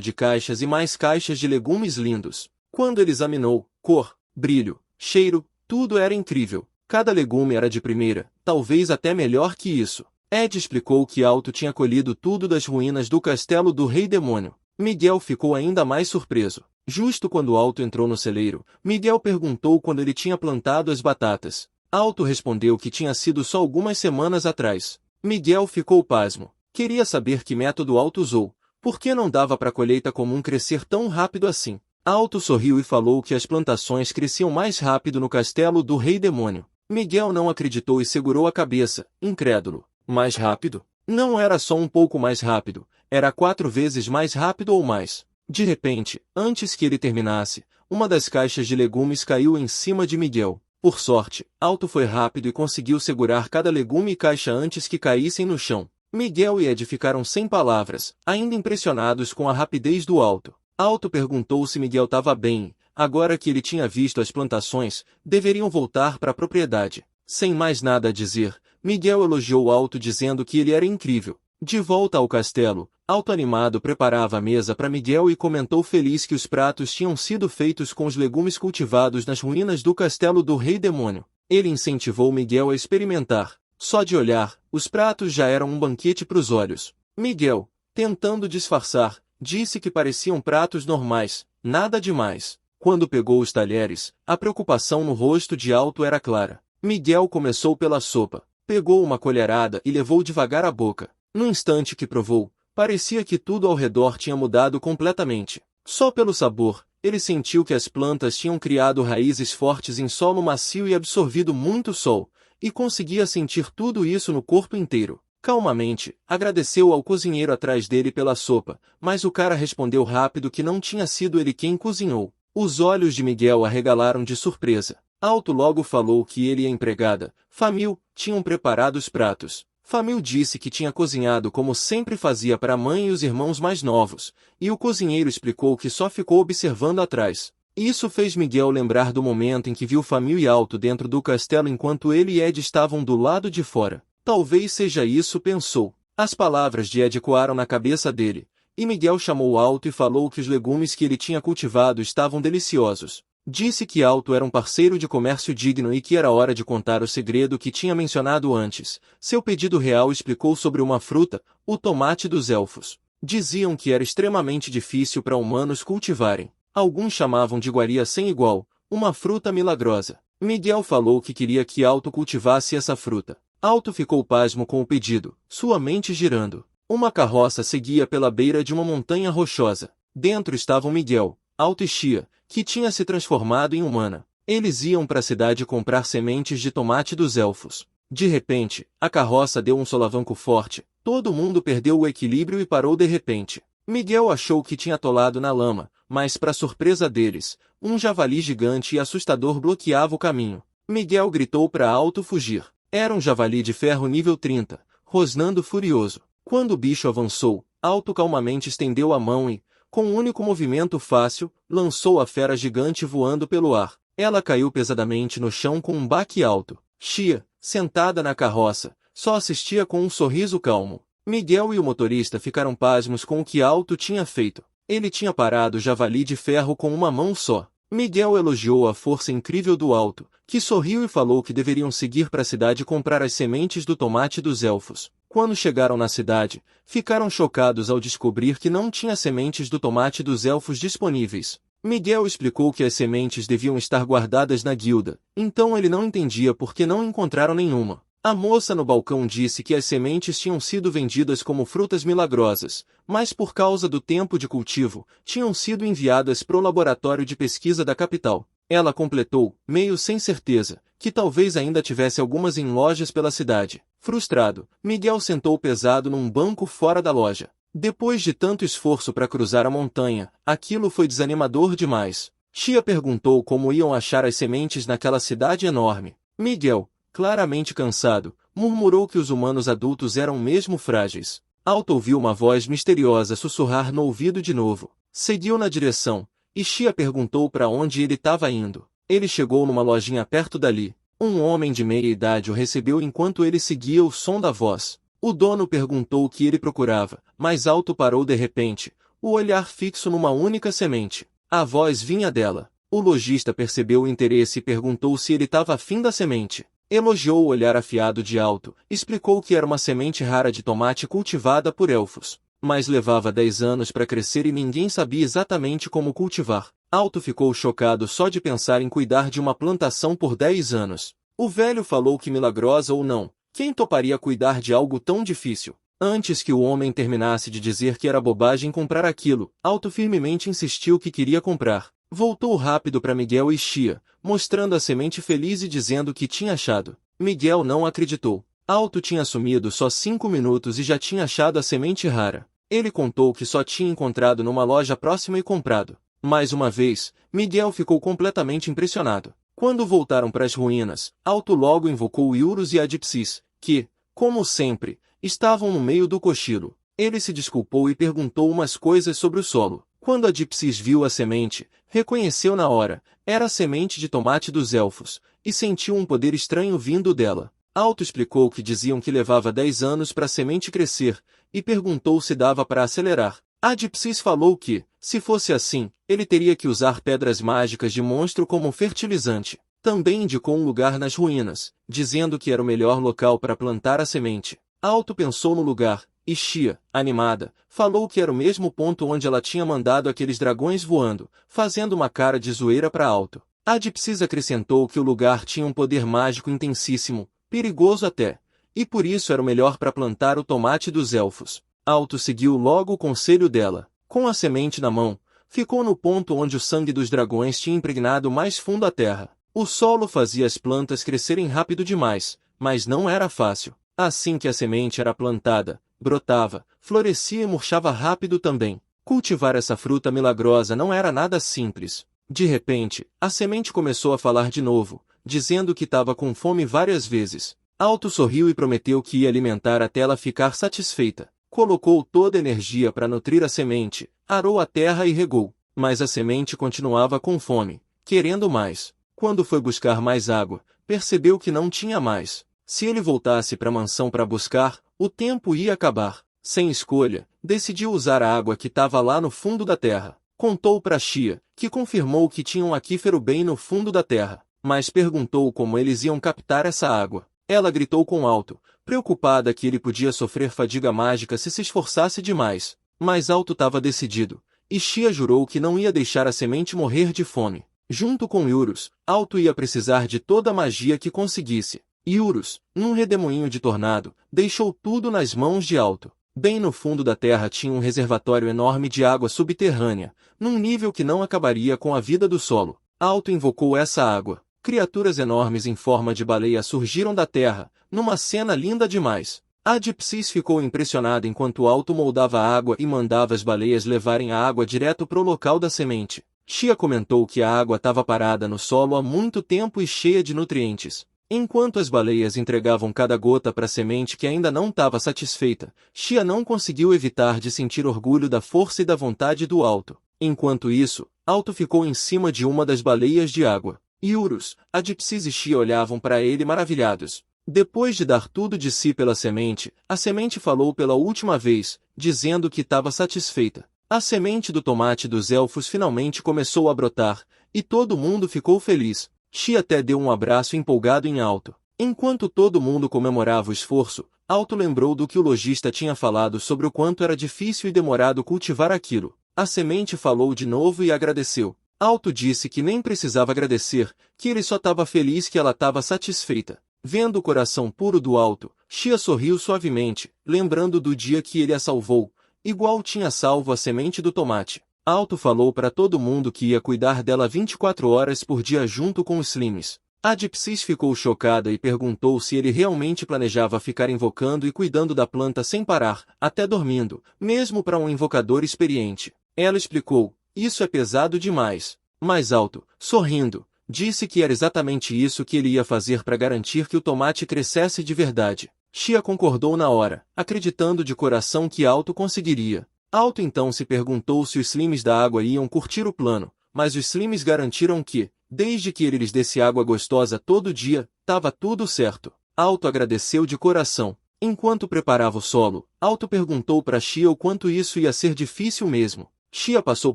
de caixas e mais caixas de legumes lindos. Quando ele examinou, cor, brilho, cheiro, tudo era incrível. Cada legume era de primeira, talvez até melhor que isso. Ed explicou que Alto tinha colhido tudo das ruínas do castelo do Rei Demônio. Miguel ficou ainda mais surpreso. Justo quando Alto entrou no celeiro, Miguel perguntou quando ele tinha plantado as batatas. Alto respondeu que tinha sido só algumas semanas atrás. Miguel ficou pasmo. Queria saber que método Alto usou. Por que não dava para a colheita comum crescer tão rápido assim? Alto sorriu e falou que as plantações cresciam mais rápido no castelo do Rei Demônio. Miguel não acreditou e segurou a cabeça, incrédulo. Mais rápido? Não era só um pouco mais rápido, era 4 vezes mais rápido ou mais. De repente, antes que ele terminasse, uma das caixas de legumes caiu em cima de Miguel. Por sorte, Alto foi rápido e conseguiu segurar cada legume e caixa antes que caíssem no chão. Miguel e Ed ficaram sem palavras, ainda impressionados com a rapidez do Alto. Alto perguntou se Miguel estava bem. Agora que ele tinha visto as plantações, deveriam voltar para a propriedade. Sem mais nada a dizer, Miguel elogiou Alto dizendo que ele era incrível. De volta ao castelo, Alto animado preparava a mesa para Miguel e comentou feliz que os pratos tinham sido feitos com os legumes cultivados nas ruínas do castelo do Rei Demônio. Ele incentivou Miguel a experimentar. Só de olhar, os pratos já eram um banquete para os olhos. Miguel, tentando disfarçar, disse que pareciam pratos normais, nada demais. Quando pegou os talheres, a preocupação no rosto de Alto era clara. Miguel começou pela sopa, pegou uma colherada e levou devagar à boca. No instante que provou, parecia que tudo ao redor tinha mudado completamente. Só pelo sabor, ele sentiu que as plantas tinham criado raízes fortes em solo macio e absorvido muito sol, e conseguia sentir tudo isso no corpo inteiro. Calmamente, agradeceu ao cozinheiro atrás dele pela sopa, mas o cara respondeu rápido que não tinha sido ele quem cozinhou. Os olhos de Miguel arregalaram de surpresa. Alto logo falou que ele e a empregada, Famil, tinham preparado os pratos. Famil disse que tinha cozinhado como sempre fazia para a mãe e os irmãos mais novos, e o cozinheiro explicou que só ficou observando atrás. Isso fez Miguel lembrar do momento em que viu Famil e Alto dentro do castelo enquanto ele e Ed estavam do lado de fora. Talvez seja isso, pensou. As palavras de Ed ecoaram na cabeça dele, e Miguel chamou Alto e falou que os legumes que ele tinha cultivado estavam deliciosos. Disse que Alto era um parceiro de comércio digno e que era hora de contar o segredo que tinha mencionado antes. Seu pedido real explicou sobre uma fruta, o tomate dos elfos. Diziam que era extremamente difícil para humanos cultivarem. Alguns chamavam de iguaria sem igual, uma fruta milagrosa. Miguel falou que queria que Alto cultivasse essa fruta. Alto ficou pasmo com o pedido, sua mente girando. Uma carroça seguia pela beira de uma montanha rochosa. Dentro estavam Miguel, Alto e Chia, que tinha se transformado em humana. Eles iam para a cidade comprar sementes de tomate dos elfos. De repente, a carroça deu um solavanco forte. Todo mundo perdeu o equilíbrio e parou de repente. Miguel achou que tinha atolado na lama, mas para surpresa deles, um javali gigante e assustador bloqueava o caminho. Miguel gritou para Alto fugir. Era um javali de ferro nível 30, rosnando furioso. Quando o bicho avançou, Alto calmamente estendeu a mão e, com um único movimento fácil, lançou a fera gigante voando pelo ar. Ela caiu pesadamente no chão com um baque alto. Chia, sentada na carroça, só assistia com um sorriso calmo. Miguel e o motorista ficaram pasmos com o que Alto tinha feito. Ele tinha parado o javali de ferro com uma mão só. Miguel elogiou a força incrível do Alto, que sorriu e falou que deveriam seguir para a cidade comprar as sementes do tomate dos elfos. Quando chegaram na cidade, ficaram chocados ao descobrir que não tinha sementes do tomate dos elfos disponíveis. Miguel explicou que as sementes deviam estar guardadas na guilda, então ele não entendia por que não encontraram nenhuma. A moça no balcão disse que as sementes tinham sido vendidas como frutas milagrosas, mas por causa do tempo de cultivo, tinham sido enviadas para o laboratório de pesquisa da capital. Ela completou, meio sem certeza, que talvez ainda tivesse algumas em lojas pela cidade. Frustrado, Miguel sentou pesado num banco fora da loja. Depois de tanto esforço para cruzar a montanha, aquilo foi desanimador demais. Chia perguntou como iam achar as sementes naquela cidade enorme. Miguel, claramente cansado, murmurou que os humanos adultos eram mesmo frágeis. Alto ouviu uma voz misteriosa sussurrar no ouvido de novo. Seguiu na direção, e Chia perguntou para onde ele estava indo. Ele chegou numa lojinha perto dali. Um homem de meia idade o recebeu enquanto ele seguia o som da voz. O dono perguntou o que ele procurava, mas Alto parou de repente, o olhar fixo numa única semente. A voz vinha dela. O lojista percebeu o interesse e perguntou se ele estava afim da semente. Elogiou o olhar afiado de Alto, explicou que era uma semente rara de tomate cultivada por elfos, mas levava 10 anos para crescer e ninguém sabia exatamente como cultivar. Alto ficou chocado só de pensar em cuidar de uma plantação por 10 anos. O velho falou que milagrosa ou não, quem toparia cuidar de algo tão difícil? Antes que o homem terminasse de dizer que era bobagem comprar aquilo, Alto firmemente insistiu que queria comprar. Voltou rápido para Miguel e Chia, mostrando a semente feliz e dizendo que tinha achado. Miguel não acreditou. Alto tinha sumido só 5 minutos e já tinha achado a semente rara. Ele contou que só tinha encontrado numa loja próxima e comprado. Mais uma vez, Miguel ficou completamente impressionado. Quando voltaram para as ruínas, Alto logo invocou Iurus e Adipsis, que, como sempre, estavam no meio do cochilo. Ele se desculpou e perguntou umas coisas sobre o solo. Quando Adipsis viu a semente, reconheceu na hora, era a semente de tomate dos elfos, e sentiu um poder estranho vindo dela. Alto explicou que diziam que levava 10 anos para a semente crescer, e perguntou se dava para acelerar. Adipsis falou que, se fosse assim, ele teria que usar pedras mágicas de monstro como fertilizante. Também indicou um lugar nas ruínas, dizendo que era o melhor local para plantar a semente. Alto pensou no lugar, e Chia, animada, falou que era o mesmo ponto onde ela tinha mandado aqueles dragões voando, fazendo uma cara de zoeira para Alto. Adipsis acrescentou que o lugar tinha um poder mágico intensíssimo, perigoso até, e por isso era o melhor para plantar o tomate dos elfos. Alto seguiu logo o conselho dela. Com a semente na mão, ficou no ponto onde o sangue dos dragões tinha impregnado mais fundo a terra. O solo fazia as plantas crescerem rápido demais, mas não era fácil. Assim que a semente era plantada, brotava, florescia e murchava rápido também. Cultivar essa fruta milagrosa não era nada simples. De repente, a semente começou a falar de novo, dizendo que estava com fome várias vezes. Alto sorriu e prometeu que ia alimentar até ela ficar satisfeita. Colocou toda a energia para nutrir a semente, arou a terra e regou. Mas a semente continuava com fome, querendo mais. Quando foi buscar mais água, percebeu que não tinha mais. Se ele voltasse para a mansão para buscar, o tempo ia acabar. Sem escolha, decidiu usar a água que estava lá no fundo da terra. Contou para Chia, que confirmou que tinha um aquífero bem no fundo da terra, mas perguntou como eles iam captar essa água. Ela gritou com Alto, preocupada que ele podia sofrer fadiga mágica se esforçasse demais. Mas Alto estava decidido, e Chia jurou que não ia deixar a semente morrer de fome. Junto com Iurus, Alto ia precisar de toda a magia que conseguisse. Iurus, num redemoinho de tornado, deixou tudo nas mãos de Alto. Bem no fundo da terra tinha um reservatório enorme de água subterrânea, num nível que não acabaria com a vida do solo. Alto invocou essa água. Criaturas enormes em forma de baleia surgiram da terra, numa cena linda demais. Adipsis ficou impressionado enquanto Alto moldava a água e mandava as baleias levarem a água direto para o local da semente. Chia comentou que a água estava parada no solo há muito tempo e cheia de nutrientes. Enquanto as baleias entregavam cada gota para a semente que ainda não estava satisfeita, Chia não conseguiu evitar de sentir orgulho da força e da vontade do Alto. Enquanto isso, Alto ficou em cima de uma das baleias de água. Iurus, Adipsis e Chia olhavam para ele maravilhados. Depois de dar tudo de si pela semente, a semente falou pela última vez, dizendo que estava satisfeita. A semente do tomate dos elfos finalmente começou a brotar, e todo mundo ficou feliz. Chia até deu um abraço empolgado em Alto. Enquanto todo mundo comemorava o esforço, Alto lembrou do que o lojista tinha falado sobre o quanto era difícil e demorado cultivar aquilo. A semente falou de novo e agradeceu. Alto disse que nem precisava agradecer, que ele só estava feliz que ela estava satisfeita. Vendo o coração puro do Alto, Chia sorriu suavemente, lembrando do dia que ele a salvou, igual tinha salvo a semente do tomate. Alto falou para todo mundo que ia cuidar dela 24 horas por dia junto com os Slimes. Adipsis ficou chocada e perguntou se ele realmente planejava ficar invocando e cuidando da planta sem parar, até dormindo, mesmo para um invocador experiente. Ela explicou, isso é pesado demais. Mas Alto, sorrindo, disse que era exatamente isso que ele ia fazer para garantir que o tomate crescesse de verdade. Chia concordou na hora, acreditando de coração que Alto conseguiria. Alto então se perguntou se os Slimes da água iam curtir o plano, mas os Slimes garantiram que, Desde que ele lhes desse água gostosa todo dia, tava tudo certo. Alto agradeceu de coração. Enquanto preparava o solo, Alto perguntou para Chia o quanto isso ia ser difícil mesmo. Chia passou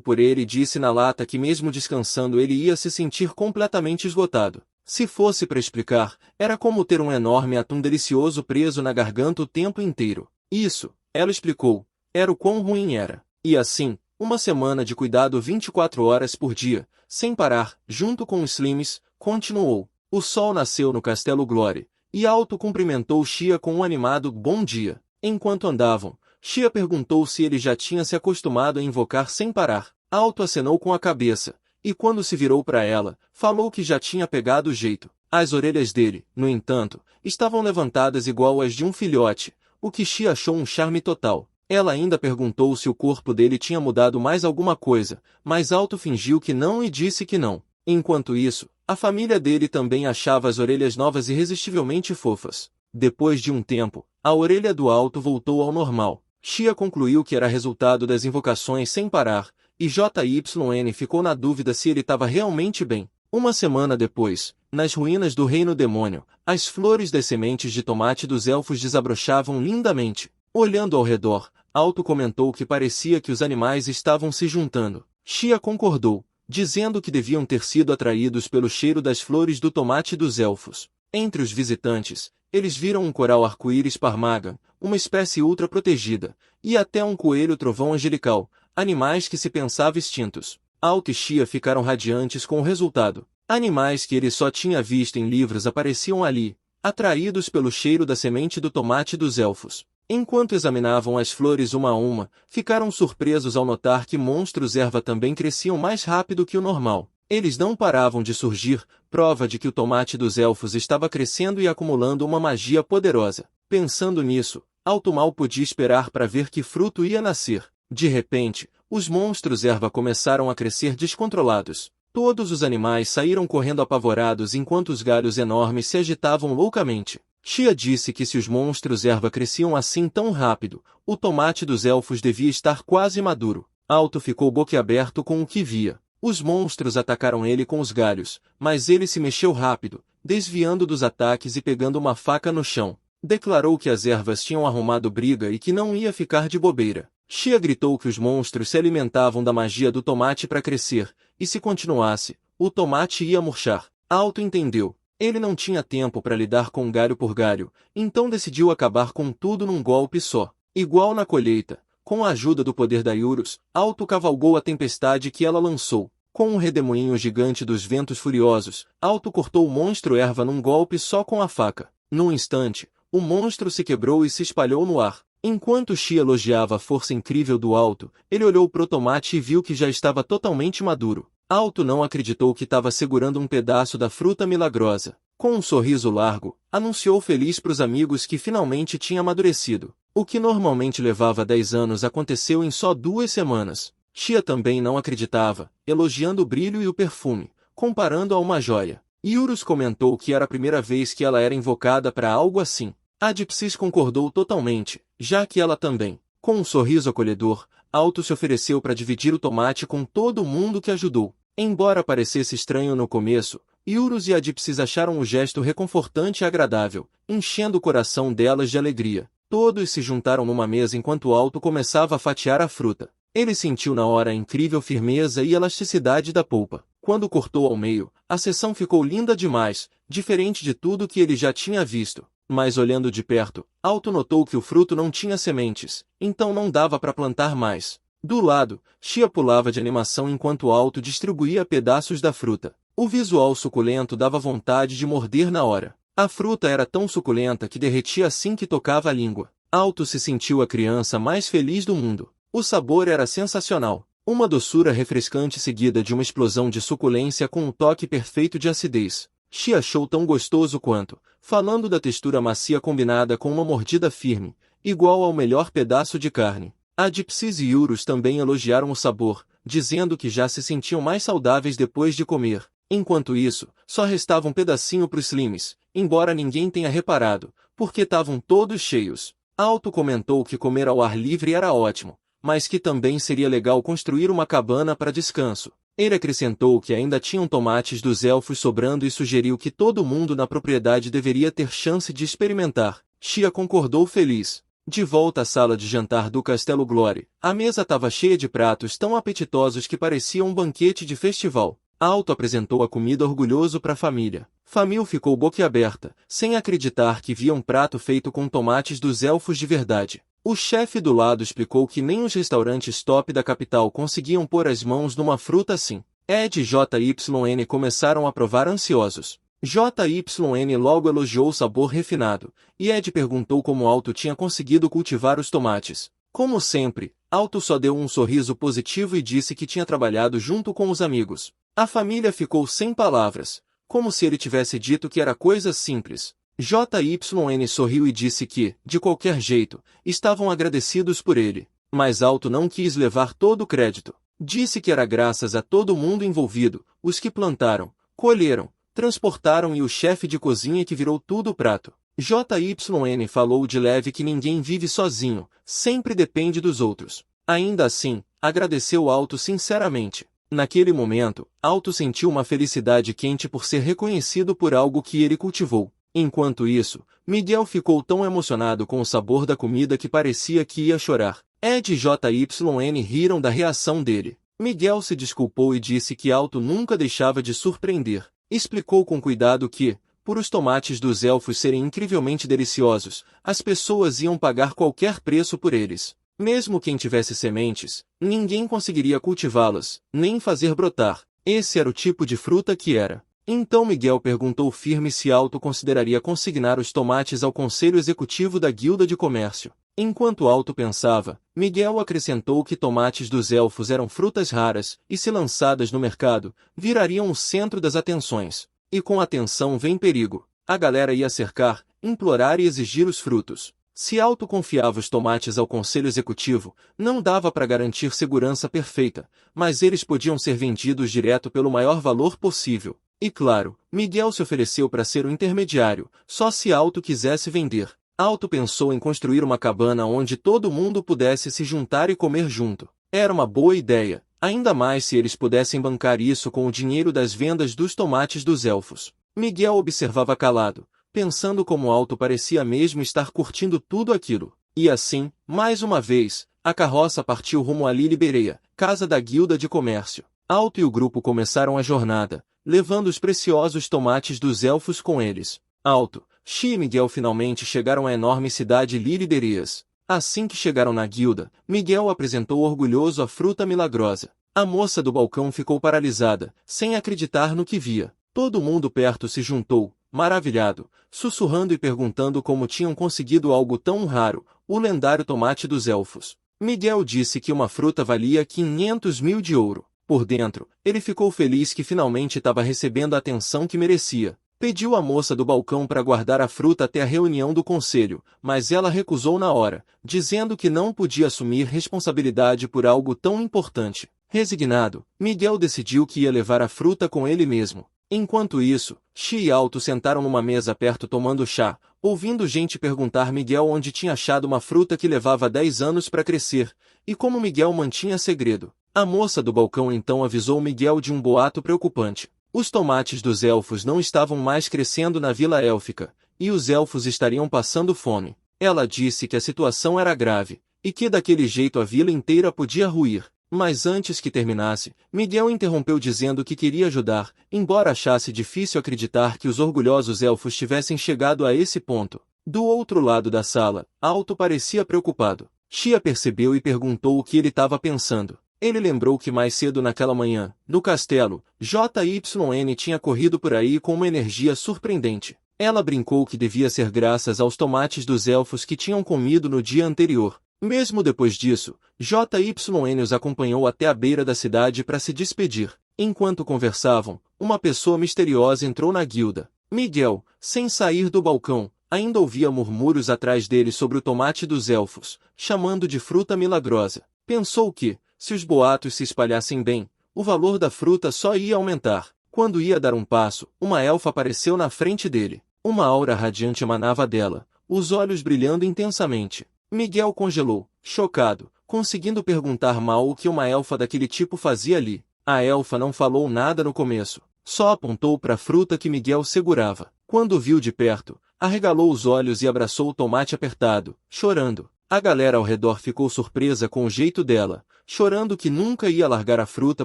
por ele e disse na lata que mesmo descansando ele ia se sentir completamente esgotado. Se fosse para explicar, era como ter um enorme atum delicioso preso na garganta o tempo inteiro. Isso, ela explicou, era o quão ruim era. E assim, uma semana de cuidado 24 horas por dia, sem parar, junto com os Slims, continuou. O sol nasceu no Castelo Glory, e Alto cumprimentou Chia com um animado bom dia. Enquanto andavam, Chia perguntou se ele já tinha se acostumado a invocar sem parar. Alto acenou com a cabeça, e quando se virou para ela, falou que já tinha pegado o jeito. As orelhas dele, no entanto, estavam levantadas igual às de um filhote, o que Chia achou um charme total. Ela ainda perguntou se o corpo dele tinha mudado mais alguma coisa, mas Alto fingiu que não e disse que não. Enquanto isso, a família dele também achava as orelhas novas irresistivelmente fofas. Depois de um tempo, a orelha do Alto voltou ao normal. Chia concluiu que era resultado das invocações sem parar, e JYN ficou na dúvida se ele estava realmente bem. Uma semana depois, nas ruínas do Reino Demônio, as flores das sementes de tomate dos elfos desabrochavam lindamente. Olhando ao redor, Alto comentou que parecia que os animais estavam se juntando. Chia concordou, dizendo que deviam ter sido atraídos pelo cheiro das flores do tomate dos elfos. Entre os visitantes, eles viram um coral arco-íris parmaga, uma espécie ultra protegida, e até um coelho trovão angelical, animais que se pensava extintos. Alto e Chia ficaram radiantes com o resultado. Animais que ele só tinha visto em livros apareciam ali, atraídos pelo cheiro da semente do tomate dos elfos. Enquanto examinavam as flores uma a uma, ficaram surpresos ao notar que monstros erva também cresciam mais rápido que o normal. Eles não paravam de surgir, prova de que o tomate dos elfos estava crescendo e acumulando uma magia poderosa. Pensando nisso, Alto mal podia esperar para ver que fruto ia nascer. De repente, os monstros erva começaram a crescer descontrolados. Todos os animais saíram correndo apavorados enquanto os galhos enormes se agitavam loucamente. Chia disse que se os monstros erva cresciam assim tão rápido, o tomate dos elfos devia estar quase maduro. Alto ficou boquiaberto com o que via. Os monstros atacaram ele com os galhos, mas ele se mexeu rápido, desviando dos ataques e pegando uma faca no chão. Declarou que as ervas tinham arrumado briga e que não ia ficar de bobeira. Chia gritou que os monstros se alimentavam da magia do tomate para crescer, e se continuasse, o tomate ia murchar. Alto entendeu. Ele não tinha tempo para lidar com galho por galho, então decidiu acabar com tudo num golpe só. Igual na colheita, com a ajuda do poder da Iurus, Alto cavalgou a tempestade que ela lançou. Com um redemoinho gigante dos ventos furiosos, Alto cortou o monstro erva num golpe só com a faca. Num instante, o monstro se quebrou e se espalhou no ar. Enquanto Chia elogiava a força incrível do Alto, ele olhou pro tomate e viu que já estava totalmente maduro. Alto não acreditou que estava segurando um pedaço da fruta milagrosa. Com um sorriso largo, anunciou feliz para os amigos que finalmente tinha amadurecido. O que normalmente levava 10 anos aconteceu em só 2 semanas. Chia também não acreditava, elogiando o brilho e o perfume, comparando a uma joia. Iurus comentou que era a primeira vez que ela era invocada para algo assim. A Dipsys concordou totalmente, já que ela também. Com um sorriso acolhedor, Alto se ofereceu para dividir o tomate com todo mundo que ajudou. Embora parecesse estranho no começo, Iurus e a Dipsys acharam o gesto reconfortante e agradável, enchendo o coração delas de alegria. Todos se juntaram numa mesa enquanto Alto começava a fatiar a fruta. Ele sentiu na hora a incrível firmeza e elasticidade da polpa. Quando cortou ao meio, a seção ficou linda demais, diferente de tudo que ele já tinha visto. Mas olhando de perto, Alto notou que o fruto não tinha sementes, então não dava para plantar mais. Do lado, Chia pulava de animação enquanto Alto distribuía pedaços da fruta. O visual suculento dava vontade de morder na hora. A fruta era tão suculenta que derretia assim que tocava a língua. Alto se sentiu a criança mais feliz do mundo. O sabor era sensacional. Uma doçura refrescante seguida de uma explosão de suculência com um toque perfeito de acidez. Chia achou tão gostoso quanto, falando da textura macia combinada com uma mordida firme, igual ao melhor pedaço de carne. A Dipsys e Iurus também elogiaram o sabor, dizendo que já se sentiam mais saudáveis depois de comer. Enquanto isso, só restava um pedacinho para os Slims, embora ninguém tenha reparado, porque estavam todos cheios. Alto comentou que comer ao ar livre era ótimo, mas que também seria legal construir uma cabana para descanso. Ele acrescentou que ainda tinham tomates dos elfos sobrando e sugeriu que todo mundo na propriedade deveria ter chance de experimentar. Shia concordou feliz. De volta à sala de jantar do Castelo Glory, a mesa estava cheia de pratos tão apetitosos que parecia um banquete de festival. Alto apresentou a comida orgulhoso para a família. Família ficou boquiaberta, sem acreditar que via um prato feito com tomates dos elfos de verdade. O chefe do lado explicou que nem os restaurantes top da capital conseguiam pôr as mãos numa fruta assim. Ed e JYN começaram a provar ansiosos. JYN logo elogiou o sabor refinado, e Ed perguntou como Alto tinha conseguido cultivar os tomates. Como sempre, Alto só deu um sorriso positivo e disse que tinha trabalhado junto com os amigos. A família ficou sem palavras, como se ele tivesse dito que era coisa simples. JYN sorriu e disse que, de qualquer jeito, estavam agradecidos por ele. Mas Alto não quis levar todo o crédito. Disse que era graças a todo mundo envolvido, os que plantaram, colheram, transportaram e o chefe de cozinha que virou tudo o prato. JYN falou de leve que ninguém vive sozinho, sempre depende dos outros. Ainda assim, agradeceu Alto sinceramente. Naquele momento, Alto sentiu uma felicidade quente por ser reconhecido por algo que ele cultivou. Enquanto isso, Miguel ficou tão emocionado com o sabor da comida que parecia que ia chorar. Ed e JYN riram da reação dele. Miguel se desculpou e disse que Alto nunca deixava de surpreender. Explicou com cuidado que, por os tomates dos elfos serem incrivelmente deliciosos, as pessoas iam pagar qualquer preço por eles. Mesmo quem tivesse sementes, ninguém conseguiria cultivá-las, nem fazer brotar. Esse era o tipo de fruta que era. Então Miguel perguntou firme se Alto consideraria consignar os tomates ao Conselho Executivo da Guilda de Comércio. Enquanto Alto pensava, Miguel acrescentou que tomates dos elfos eram frutas raras e, se lançadas no mercado, virariam o centro das atenções. E com atenção vem perigo. A galera ia cercar, implorar e exigir os frutos. Se Alto confiava os tomates ao Conselho Executivo, não dava para garantir segurança perfeita, mas eles podiam ser vendidos direto pelo maior valor possível. E claro, Miguel se ofereceu para ser o intermediário, só se Alto quisesse vender. Alto pensou em construir uma cabana onde todo mundo pudesse se juntar e comer junto. Era uma boa ideia, ainda mais se eles pudessem bancar isso com o dinheiro das vendas dos tomates dos elfos. Miguel observava calado, pensando como Alto parecia mesmo estar curtindo tudo aquilo. E assim, mais uma vez, a carroça partiu rumo a Lilibereia, casa da Guilda de Comércio. Alto e o grupo começaram a jornada, levando os preciosos tomates dos elfos com eles. Alto, Xi e Miguel finalmente chegaram à enorme cidade Liliberês. Assim que chegaram na guilda, Miguel apresentou orgulhoso a fruta milagrosa. A moça do balcão ficou paralisada, sem acreditar no que via. Todo mundo perto se juntou, maravilhado, sussurrando e perguntando como tinham conseguido algo tão raro, o lendário tomate dos elfos. Miguel disse que uma fruta valia 500 mil de ouro. Por dentro, ele ficou feliz que finalmente estava recebendo a atenção que merecia. Pediu à moça do balcão para guardar a fruta até a reunião do conselho, mas ela recusou na hora, dizendo que não podia assumir responsabilidade por algo tão importante. Resignado, Miguel decidiu que ia levar a fruta com ele mesmo. Enquanto isso, Xi e Alto sentaram numa mesa perto tomando chá, ouvindo gente perguntar Miguel onde tinha achado uma fruta que levava 10 anos para crescer, e como Miguel mantinha segredo. A moça do balcão então avisou Miguel de um boato preocupante. Os tomates dos elfos não estavam mais crescendo na Vila Élfica, e os elfos estariam passando fome. Ela disse que a situação era grave, e que daquele jeito a vila inteira podia ruir. Mas antes que terminasse, Miguel interrompeu dizendo que queria ajudar, embora achasse difícil acreditar que os orgulhosos elfos tivessem chegado a esse ponto. Do outro lado da sala, Alto parecia preocupado. Xia percebeu e perguntou o que ele estava pensando. Ele lembrou que mais cedo naquela manhã, no castelo, JYN tinha corrido por aí com uma energia surpreendente. Ela brincou que devia ser graças aos tomates dos elfos que tinham comido no dia anterior. Mesmo depois disso, JYN os acompanhou até a beira da cidade para se despedir. Enquanto conversavam, uma pessoa misteriosa entrou na guilda. Miguel, sem sair do balcão, ainda ouvia murmúrios atrás dele sobre o tomate dos elfos, chamando de fruta milagrosa. Pensou que, se os boatos se espalhassem bem, o valor da fruta só ia aumentar. Quando ia dar um passo, uma elfa apareceu na frente dele. Uma aura radiante emanava dela, os olhos brilhando intensamente. Miguel congelou, chocado, conseguindo perguntar mal o que uma elfa daquele tipo fazia ali. A elfa não falou nada no começo, só apontou para a fruta que Miguel segurava. Quando viu de perto, arregalou os olhos e abraçou o tomate apertado, chorando. A galera ao redor ficou surpresa com o jeito dela, chorando que nunca ia largar a fruta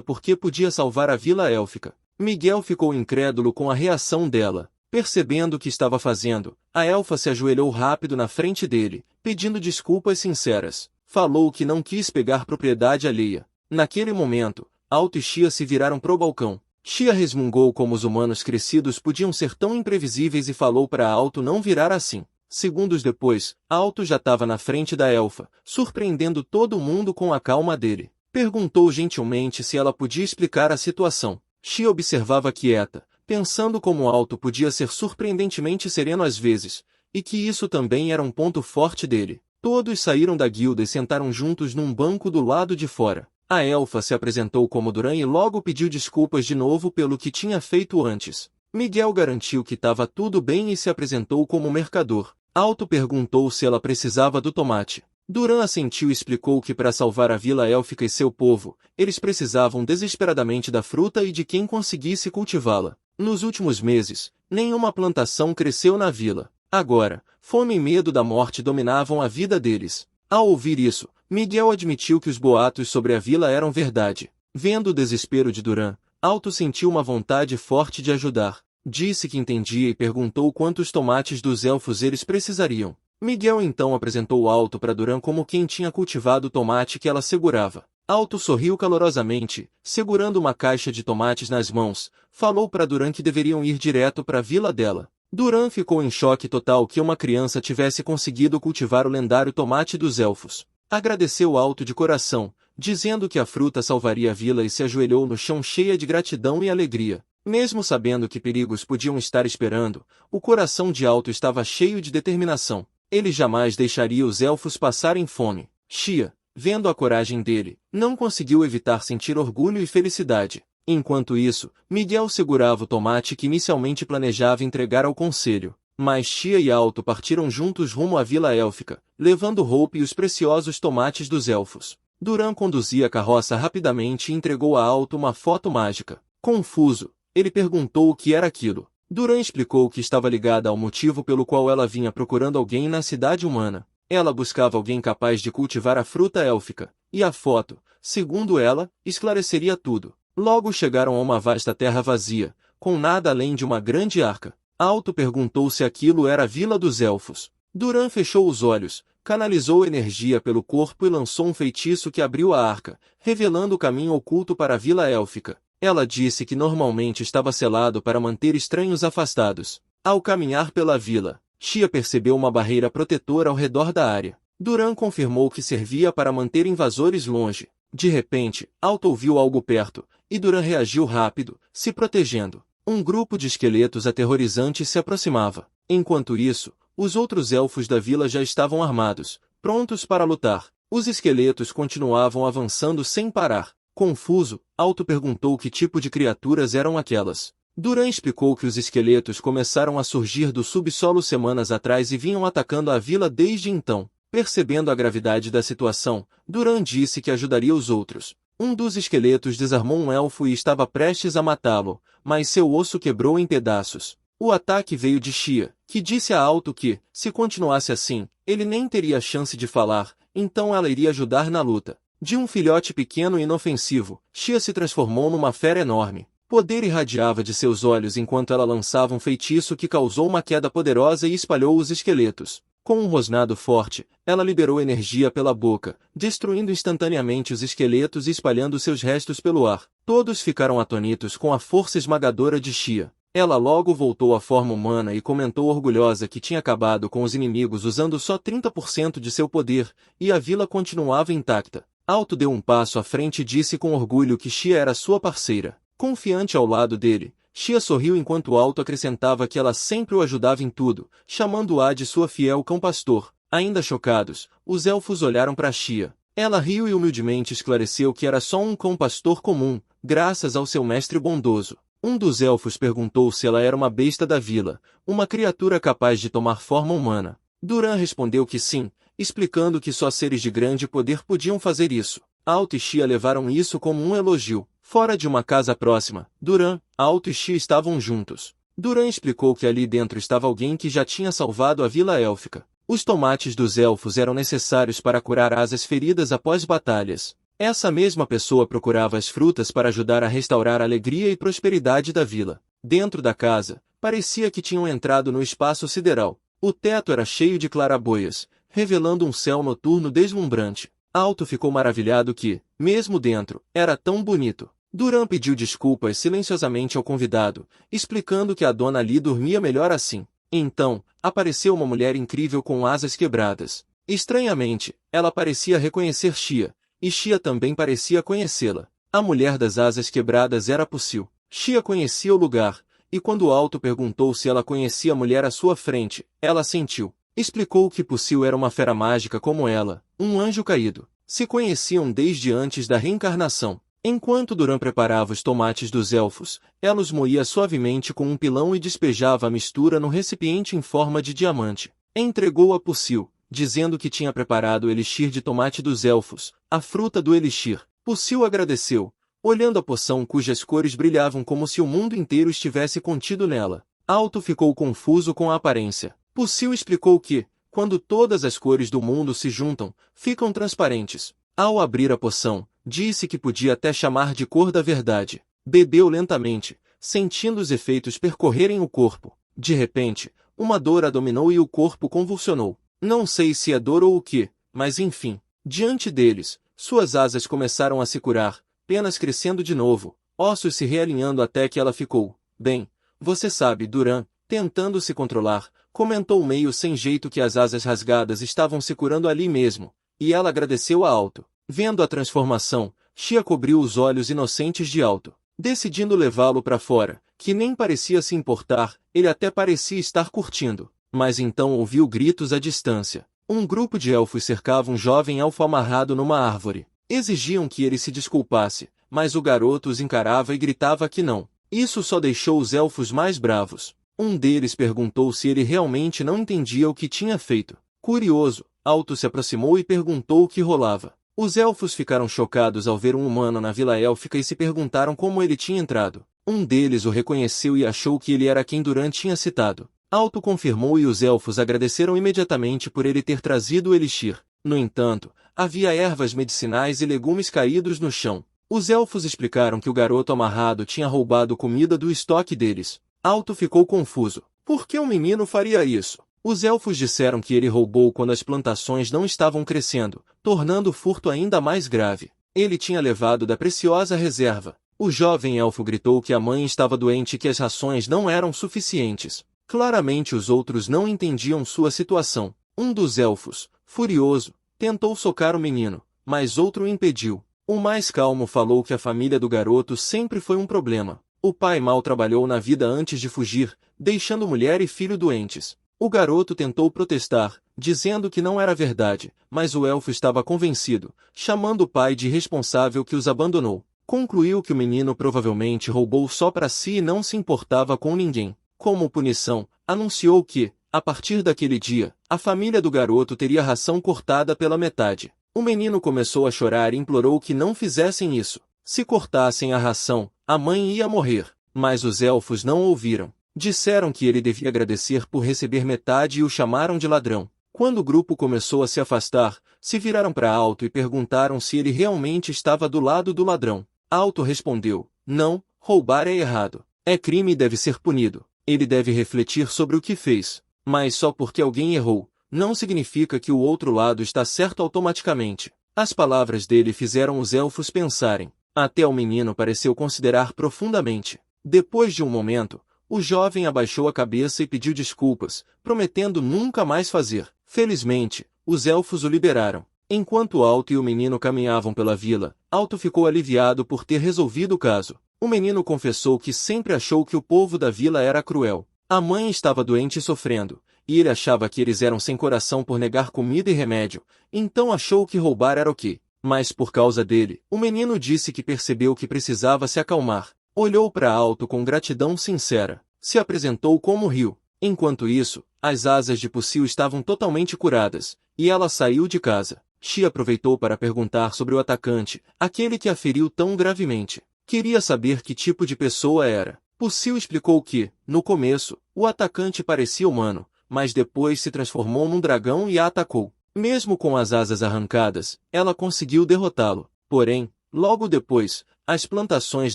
porque podia salvar a vila élfica. Miguel ficou incrédulo com a reação dela. Percebendo o que estava fazendo, a elfa se ajoelhou rápido na frente dele, pedindo desculpas sinceras. Falou que não quis pegar propriedade alheia. Naquele momento, Alto e Xia se viraram pro balcão. Xia resmungou como os humanos crescidos podiam ser tão imprevisíveis e falou para Alto não virar assim. Segundos depois, Alto já estava na frente da elfa, surpreendendo todo mundo com a calma dele. Perguntou gentilmente se ela podia explicar a situação. Xia observava quieta, pensando como Alto podia ser surpreendentemente sereno às vezes, e que isso também era um ponto forte dele. Todos saíram da guilda e sentaram juntos num banco do lado de fora. A elfa se apresentou como Duran e logo pediu desculpas de novo pelo que tinha feito antes. Miguel garantiu que estava tudo bem e se apresentou como mercador. Alto perguntou se ela precisava do tomate. Duran assentiu e explicou que para salvar a vila élfica e seu povo, eles precisavam desesperadamente da fruta e de quem conseguisse cultivá-la. Nos últimos meses, nenhuma plantação cresceu na vila. Agora, fome e medo da morte dominavam a vida deles. Ao ouvir isso, Miguel admitiu que os boatos sobre a vila eram verdade. Vendo o desespero de Duran, Alto sentiu uma vontade forte de ajudar. Disse que entendia e perguntou quantos tomates dos elfos eles precisariam. Miguel então apresentou Alto para Duran como quem tinha cultivado o tomate que ela segurava. Alto sorriu calorosamente, segurando uma caixa de tomates nas mãos, falou para Duran que deveriam ir direto para a vila dela. Duran ficou em choque total que uma criança tivesse conseguido cultivar o lendário tomate dos elfos. Agradeceu Alto de coração, dizendo que a fruta salvaria a vila e se ajoelhou no chão cheia de gratidão e alegria. Mesmo sabendo que perigos podiam estar esperando, o coração de Alto estava cheio de determinação. Ele jamais deixaria os elfos passarem fome. Xia, vendo a coragem dele, não conseguiu evitar sentir orgulho e felicidade. Enquanto isso, Miguel segurava o tomate que inicialmente planejava entregar ao conselho. Mas Xia e Alto partiram juntos rumo à vila élfica, levando Hope e os preciosos tomates dos elfos. Duran conduzia a carroça rapidamente e entregou a Alto uma foto mágica. Confuso, ele perguntou o que era aquilo. Duran explicou que estava ligada ao motivo pelo qual ela vinha procurando alguém na cidade humana. Ela buscava alguém capaz de cultivar a fruta élfica, e a foto, segundo ela, esclareceria tudo. Logo chegaram a uma vasta terra vazia, com nada além de uma grande arca. Alto perguntou se aquilo era a vila dos elfos. Duran fechou os olhos, canalizou energia pelo corpo e lançou um feitiço que abriu a arca, revelando o caminho oculto para a vila élfica. Ela disse que normalmente estava selado para manter estranhos afastados. Ao caminhar pela vila, Xia percebeu uma barreira protetora ao redor da área. Duran confirmou que servia para manter invasores longe. De repente, Alto ouviu algo perto, e Duran reagiu rápido, se protegendo. Um grupo de esqueletos aterrorizantes se aproximava. Enquanto isso, os outros elfos da vila já estavam armados, prontos para lutar. Os esqueletos continuavam avançando sem parar. Confuso, Alto perguntou que tipo de criaturas eram aquelas. Duran explicou que os esqueletos começaram a surgir do subsolo semanas atrás e vinham atacando a vila desde então. Percebendo a gravidade da situação, Duran disse que ajudaria os outros. Um dos esqueletos desarmou um elfo e estava prestes a matá-lo, mas seu osso quebrou em pedaços. O ataque veio de Xia, que disse a Alto que, se continuasse assim, ele nem teria chance de falar, então ela iria ajudar na luta. De um filhote pequeno e inofensivo, Xia se transformou numa fera enorme. Poder irradiava de seus olhos enquanto ela lançava um feitiço que causou uma queda poderosa e espalhou os esqueletos. Com um rosnado forte, ela liberou energia pela boca, destruindo instantaneamente os esqueletos e espalhando seus restos pelo ar. Todos ficaram atônitos com a força esmagadora de Xia. Ela logo voltou à forma humana e comentou orgulhosa que tinha acabado com os inimigos usando só 30% de seu poder, e a vila continuava intacta. Alto deu um passo à frente e disse com orgulho que Xia era sua parceira. Confiante ao lado dele, Xia sorriu enquanto Alto acrescentava que ela sempre o ajudava em tudo, chamando-a de sua fiel cão-pastor. Ainda chocados, os elfos olharam para Xia. Ela riu e humildemente esclareceu que era só um cão-pastor comum, graças ao seu mestre bondoso. Um dos elfos perguntou se ela era uma besta da vila, uma criatura capaz de tomar forma humana. Duran respondeu que sim, explicando que só seres de grande poder podiam fazer isso. Alto e Xia levaram isso como um elogio. Fora de uma casa próxima, Duran, Alto e Xia estavam juntos. Duran explicou que ali dentro estava alguém que já tinha salvado a vila élfica. Os tomates dos elfos eram necessários para curar asas feridas após batalhas. Essa mesma pessoa procurava as frutas para ajudar a restaurar a alegria e prosperidade da vila. Dentro da casa, parecia que tinham entrado no espaço sideral. O teto era cheio de claraboias, revelando um céu noturno deslumbrante. Alto ficou maravilhado que, mesmo dentro, era tão bonito. Duran pediu desculpas silenciosamente ao convidado, explicando que a dona ali dormia melhor assim. Então, apareceu uma mulher incrível com asas quebradas. Estranhamente, ela parecia reconhecer Xia, e Xia também parecia conhecê-la. A mulher das asas quebradas era Pusil. Xia conhecia o lugar, e quando Alto perguntou se ela conhecia a mulher à sua frente, ela assentiu. Explicou que Pusil era uma fera mágica como ela, um anjo caído. Se conheciam desde antes da reencarnação. Enquanto Duran preparava os tomates dos elfos, ela os moía suavemente com um pilão e despejava a mistura no recipiente em forma de diamante. Entregou a Pusil, dizendo que tinha preparado o elixir de tomate dos elfos, a fruta do elixir. Pusil agradeceu, olhando a poção cujas cores brilhavam como se o mundo inteiro estivesse contido nela. Alto ficou confuso com a aparência. Pusil explicou que, quando todas as cores do mundo se juntam, ficam transparentes. Ao abrir a poção, disse que podia até chamar de cor da verdade. Bebeu lentamente, sentindo os efeitos percorrerem o corpo. De repente, uma dor a dominou e o corpo convulsionou. Não sei se é dor ou o que, mas enfim. Diante deles, suas asas começaram a se curar, penas crescendo de novo, ossos se realinhando até que ela ficou. Bem, você sabe, Duran, tentando se controlar, comentou meio sem jeito que as asas rasgadas estavam se curando ali mesmo, e ela agradeceu a Alto. Vendo a transformação, Xia cobriu os olhos inocentes de Alto, decidindo levá-lo para fora, que nem parecia se importar, ele até parecia estar curtindo. Mas então ouviu gritos à distância. Um grupo de elfos cercava um jovem elfo amarrado numa árvore. Exigiam que ele se desculpasse, mas o garoto os encarava e gritava que não. Isso só deixou os elfos mais bravos. Um deles perguntou se ele realmente não entendia o que tinha feito. Curioso, Alto se aproximou e perguntou o que rolava. Os elfos ficaram chocados ao ver um humano na vila élfica e se perguntaram como ele tinha entrado. Um deles o reconheceu e achou que ele era quem Duran tinha citado. Alto confirmou e os elfos agradeceram imediatamente por ele ter trazido o elixir. No entanto, havia ervas medicinais e legumes caídos no chão. Os elfos explicaram que o garoto amarrado tinha roubado comida do estoque deles. Alto ficou confuso. Por que o menino faria isso? Os elfos disseram que ele roubou quando as plantações não estavam crescendo, tornando o furto ainda mais grave. Ele tinha levado da preciosa reserva. O jovem elfo gritou que a mãe estava doente e que as rações não eram suficientes. Claramente os outros não entendiam sua situação. Um dos elfos, furioso, tentou socar o menino, mas outro o impediu. O mais calmo falou que a família do garoto sempre foi um problema. O pai mal trabalhou na vida antes de fugir, deixando mulher e filho doentes. O garoto tentou protestar, dizendo que não era verdade, mas o elfo estava convencido, chamando o pai de irresponsável que os abandonou. Concluiu que o menino provavelmente roubou só para si e não se importava com ninguém. Como punição, anunciou que, a partir daquele dia, a família do garoto teria a ração cortada pela metade. O menino começou a chorar e implorou que não fizessem isso. Se cortassem a ração, a mãe ia morrer. Mas os elfos não ouviram. Disseram que ele devia agradecer por receber metade e o chamaram de ladrão. Quando o grupo começou a se afastar, se viraram para Alto e perguntaram se ele realmente estava do lado do ladrão. Alto respondeu: não, roubar é errado. É crime e deve ser punido. Ele deve refletir sobre o que fez. Mas só porque alguém errou, não significa que o outro lado está certo automaticamente. As palavras dele fizeram os elfos pensarem. Até o menino pareceu considerar profundamente. Depois de um momento, o jovem abaixou a cabeça e pediu desculpas, prometendo nunca mais fazer. Felizmente, os elfos o liberaram. Enquanto Alto e o menino caminhavam pela vila, Alto ficou aliviado por ter resolvido o caso. O menino confessou que sempre achou que o povo da vila era cruel. A mãe estava doente e sofrendo, e ele achava que eles eram sem coração por negar comida e remédio, então achou que roubar era o quê? Mas por causa dele, o menino disse que percebeu que precisava se acalmar. Olhou para Alto com gratidão sincera. Se apresentou como riu. Enquanto isso, as asas de Pusil estavam totalmente curadas, e ela saiu de casa. Xia aproveitou para perguntar sobre o atacante, aquele que a feriu tão gravemente. Queria saber que tipo de pessoa era. Pussil explicou que, no começo, o atacante parecia humano, mas depois se transformou num dragão e a atacou. Mesmo com as asas arrancadas, ela conseguiu derrotá-lo. Porém, logo depois, as plantações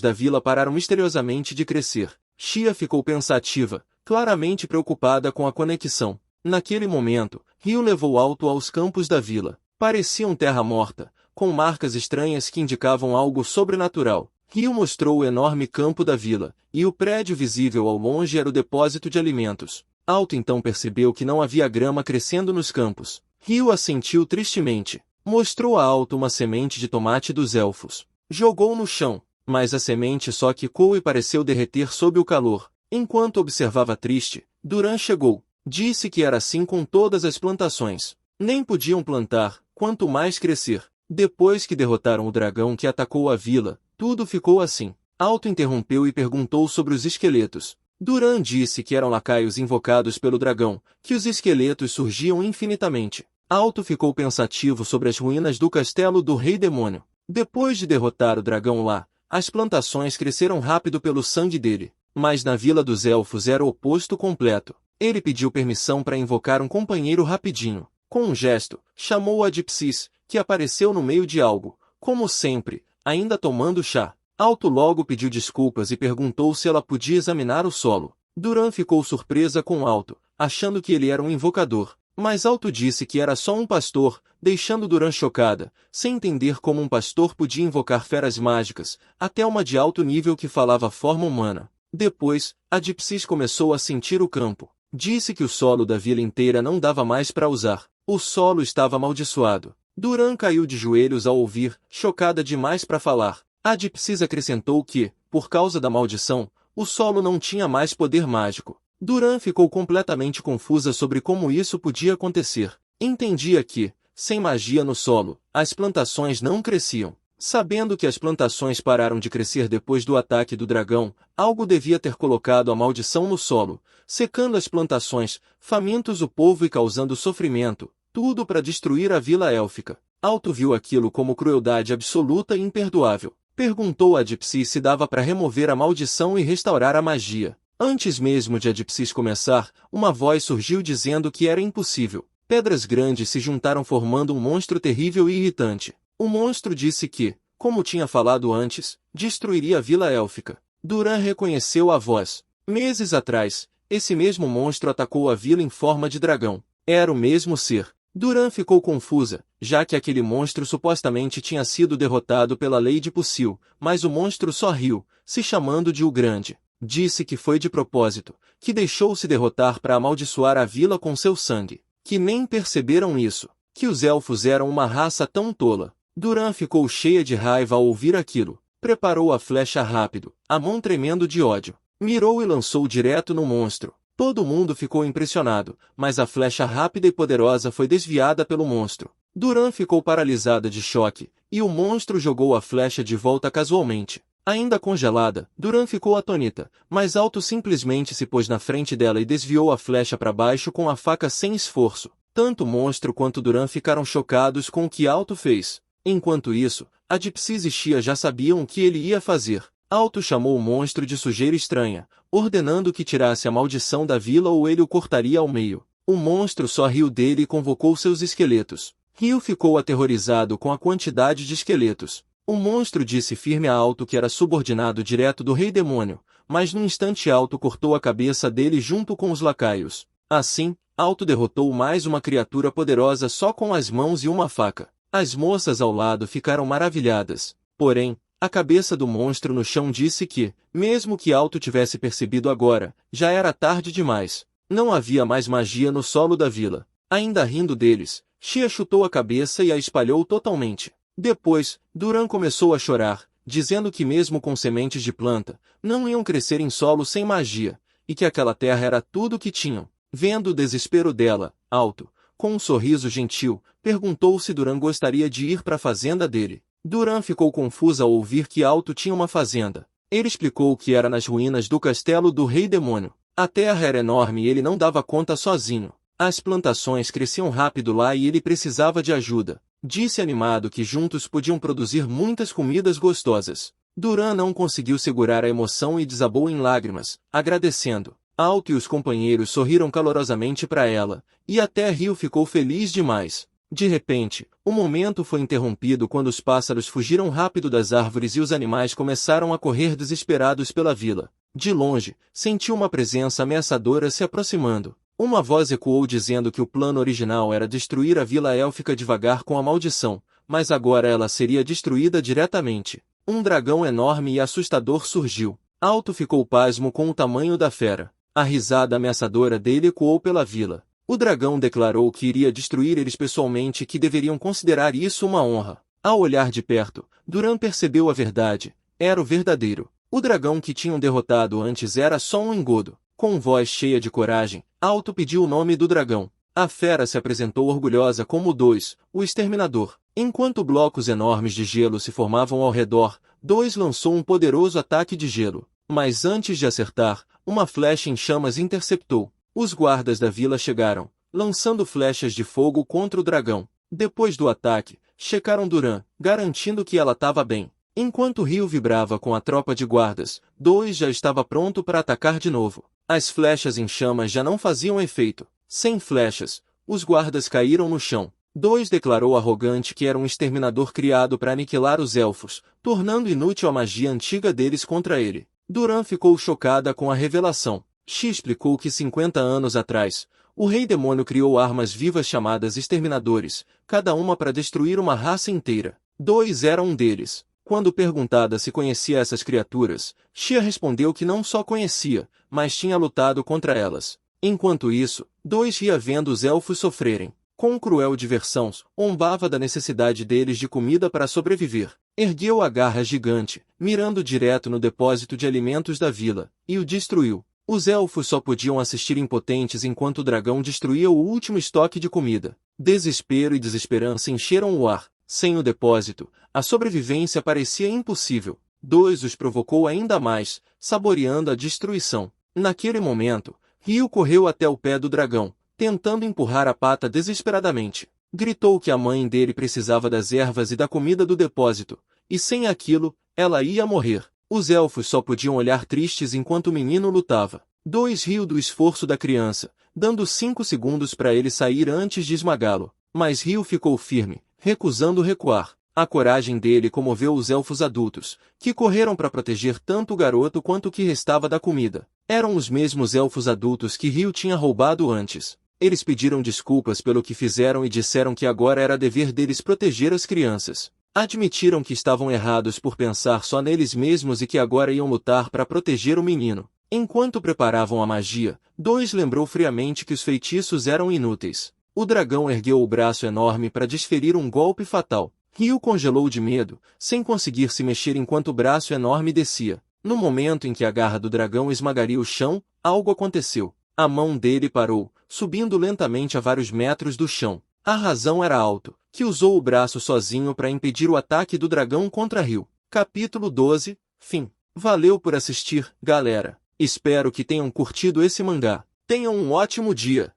da vila pararam misteriosamente de crescer. Xia ficou pensativa, claramente preocupada com a conexão. Naquele momento, Rio levou Alto aos campos da vila. Pareciam terra morta, com marcas estranhas que indicavam algo sobrenatural. Rio mostrou o enorme campo da vila, e o prédio visível ao longe era o depósito de alimentos. Alto então percebeu que não havia grama crescendo nos campos. Rio assentiu tristemente. Mostrou a Alto uma semente de tomate dos elfos. Jogou no chão, mas a semente só quicou e pareceu derreter sob o calor. Enquanto observava triste, Duran chegou. Disse que era assim com todas as plantações. Nem podiam plantar, quanto mais crescer. Depois que derrotaram o dragão que atacou a vila, tudo ficou assim. Alto interrompeu e perguntou sobre os esqueletos. Duran disse que eram lacaios invocados pelo dragão, que os esqueletos surgiam infinitamente. Alto ficou pensativo sobre as ruínas do castelo do Rei Demônio. Depois de derrotar o dragão lá, as plantações cresceram rápido pelo sangue dele. Mas na Vila dos Elfos era o oposto completo. Ele pediu permissão para invocar um companheiro rapidinho. Com um gesto, chamou a Dipsys, que apareceu no meio de algo, como sempre, ainda tomando chá. Alto logo pediu desculpas e perguntou se ela podia examinar o solo. Duran ficou surpresa com Alto, achando que ele era um invocador. Mas Alto disse que era só um pastor, deixando Duran chocada, sem entender como um pastor podia invocar feras mágicas, até uma de alto nível que falava a forma humana. Depois, a Dipsys começou a sentir o campo. Disse que o solo da vila inteira não dava mais para usar. O solo estava amaldiçoado. Duran caiu de joelhos ao ouvir, chocada demais para falar. A Dipsys acrescentou que, por causa da maldição, o solo não tinha mais poder mágico. Duran ficou completamente confusa sobre como isso podia acontecer. Entendia que, sem magia no solo, as plantações não cresciam. Sabendo que as plantações pararam de crescer depois do ataque do dragão, algo devia ter colocado a maldição no solo, secando as plantações, famintos o povo e causando sofrimento, tudo para destruir a vila élfica. Alto viu aquilo como crueldade absoluta e imperdoável. Perguntou a Dipsys se dava para remover a maldição e restaurar a magia. Antes mesmo de a Dipsys começar, uma voz surgiu dizendo que era impossível. Pedras grandes se juntaram formando um monstro terrível e irritante. O monstro disse que, como tinha falado antes, destruiria a vila élfica. Duran reconheceu a voz. Meses atrás, esse mesmo monstro atacou a vila em forma de dragão. Era o mesmo ser. Duran ficou confusa, já que aquele monstro supostamente tinha sido derrotado pela Lady Pussil, mas o monstro só riu, se chamando de O Grande. Disse que foi de propósito, que deixou-se derrotar para amaldiçoar a vila com seu sangue, que nem perceberam isso, que os elfos eram uma raça tão tola. Duran ficou cheia de raiva ao ouvir aquilo. Preparou a flecha rápido, a mão tremendo de ódio. Mirou e lançou direto no monstro. Todo mundo ficou impressionado, mas a flecha rápida e poderosa foi desviada pelo monstro. Duran ficou paralisada de choque, e o monstro jogou a flecha de volta casualmente. Ainda congelada, Duran ficou atônita, mas Alto simplesmente se pôs na frente dela e desviou a flecha para baixo com a faca sem esforço. Tanto o monstro quanto Duran ficaram chocados com o que Alto fez. Enquanto isso, a Dipsys e Xia já sabiam o que ele ia fazer. Alto chamou o monstro de sujeira estranha, ordenando que tirasse a maldição da vila ou ele o cortaria ao meio. O monstro só riu dele e convocou seus esqueletos. Rio ficou aterrorizado com a quantidade de esqueletos. O monstro disse firme a Alto que era subordinado direto do Rei Demônio, mas num instante Alto cortou a cabeça dele junto com os lacaios. Assim, Alto derrotou mais uma criatura poderosa só com as mãos e uma faca. As moças ao lado ficaram maravilhadas. Porém, a cabeça do monstro no chão disse que, mesmo que Alto tivesse percebido agora, já era tarde demais. Não havia mais magia no solo da vila. Ainda rindo deles, Xia chutou a cabeça e a espalhou totalmente. Depois, Duran começou a chorar, dizendo que mesmo com sementes de planta, não iam crescer em solo sem magia, e que aquela terra era tudo o que tinham. Vendo o desespero dela, Alto, com um sorriso gentil, perguntou se Duran gostaria de ir para a fazenda dele. Duran ficou confusa ao ouvir que Alto tinha uma fazenda. Ele explicou que era nas ruínas do castelo do Rei Demônio. A terra era enorme e ele não dava conta sozinho. As plantações cresciam rápido lá e ele precisava de ajuda. Disse animado que juntos podiam produzir muitas comidas gostosas. Duran não conseguiu segurar a emoção e desabou em lágrimas, agradecendo. Alto e os companheiros sorriram calorosamente para ela, e até Rio ficou feliz demais. De repente, o momento foi interrompido quando os pássaros fugiram rápido das árvores e os animais começaram a correr desesperados pela vila. De longe, sentiu uma presença ameaçadora se aproximando. Uma voz ecoou dizendo que o plano original era destruir a vila élfica devagar com a maldição, mas agora ela seria destruída diretamente. Um dragão enorme e assustador surgiu. Alto ficou pasmo com o tamanho da fera. A risada ameaçadora dele ecoou pela vila. O dragão declarou que iria destruir eles pessoalmente e que deveriam considerar isso uma honra. Ao olhar de perto, Duran percebeu a verdade. Era o verdadeiro. O dragão que tinham derrotado antes era só um engodo. Com voz cheia de coragem, Alto pediu o nome do dragão. A fera se apresentou orgulhosa como Dois, o exterminador. Enquanto blocos enormes de gelo se formavam ao redor, Dois lançou um poderoso ataque de gelo. Mas antes de acertar, uma flecha em chamas interceptou. Os guardas da vila chegaram, lançando flechas de fogo contra o dragão. Depois do ataque, checaram Duran, garantindo que ela estava bem. Enquanto Rio vibrava com a tropa de guardas, Dois já estava pronto para atacar de novo. As flechas em chamas já não faziam efeito. Sem flechas, os guardas caíram no chão. Dois declarou arrogante que era um exterminador criado para aniquilar os elfos, tornando inútil a magia antiga deles contra ele. Duran ficou chocada com a revelação. Xi explicou que 50 anos atrás, o Rei Demônio criou armas vivas chamadas exterminadores, cada uma para destruir uma raça inteira. Dois era um deles. Quando perguntada se conhecia essas criaturas, Xia respondeu que não só conhecia, mas tinha lutado contra elas. Enquanto isso, Dois ria vendo os elfos sofrerem. Com cruel diversão, zombava da necessidade deles de comida para sobreviver. Ergueu a garra gigante, mirando direto no depósito de alimentos da vila, e o destruiu. Os elfos só podiam assistir impotentes enquanto o dragão destruía o último estoque de comida. Desespero e desesperança encheram o ar. Sem o depósito, a sobrevivência parecia impossível. Dois os provocou ainda mais, saboreando a destruição. Naquele momento, Rio correu até o pé do dragão, tentando empurrar a pata desesperadamente. Gritou que a mãe dele precisava das ervas e da comida do depósito, e sem aquilo, ela ia morrer. Os elfos só podiam olhar tristes enquanto o menino lutava. Dois riu do esforço da criança, dando 5 segundos para ele sair antes de esmagá-lo. Mas Rio ficou firme, recusando recuar. A coragem dele comoveu os elfos adultos, que correram para proteger tanto o garoto quanto o que restava da comida. Eram os mesmos elfos adultos que Rio tinha roubado antes. Eles pediram desculpas pelo que fizeram e disseram que agora era dever deles proteger as crianças. Admitiram que estavam errados por pensar só neles mesmos e que agora iam lutar para proteger o menino. Enquanto preparavam a magia, Dois lembrou friamente que os feitiços eram inúteis. O dragão ergueu o braço enorme para desferir um golpe fatal. Rio congelou de medo, sem conseguir se mexer enquanto o braço enorme descia. No momento em que a garra do dragão esmagaria o chão, algo aconteceu. A mão dele parou, subindo lentamente a vários metros do chão. A razão era Alto, que usou o braço sozinho para impedir o ataque do dragão contra Rio. Capítulo 12, fim. Valeu por assistir, galera. Espero que tenham curtido esse mangá. Tenham um ótimo dia.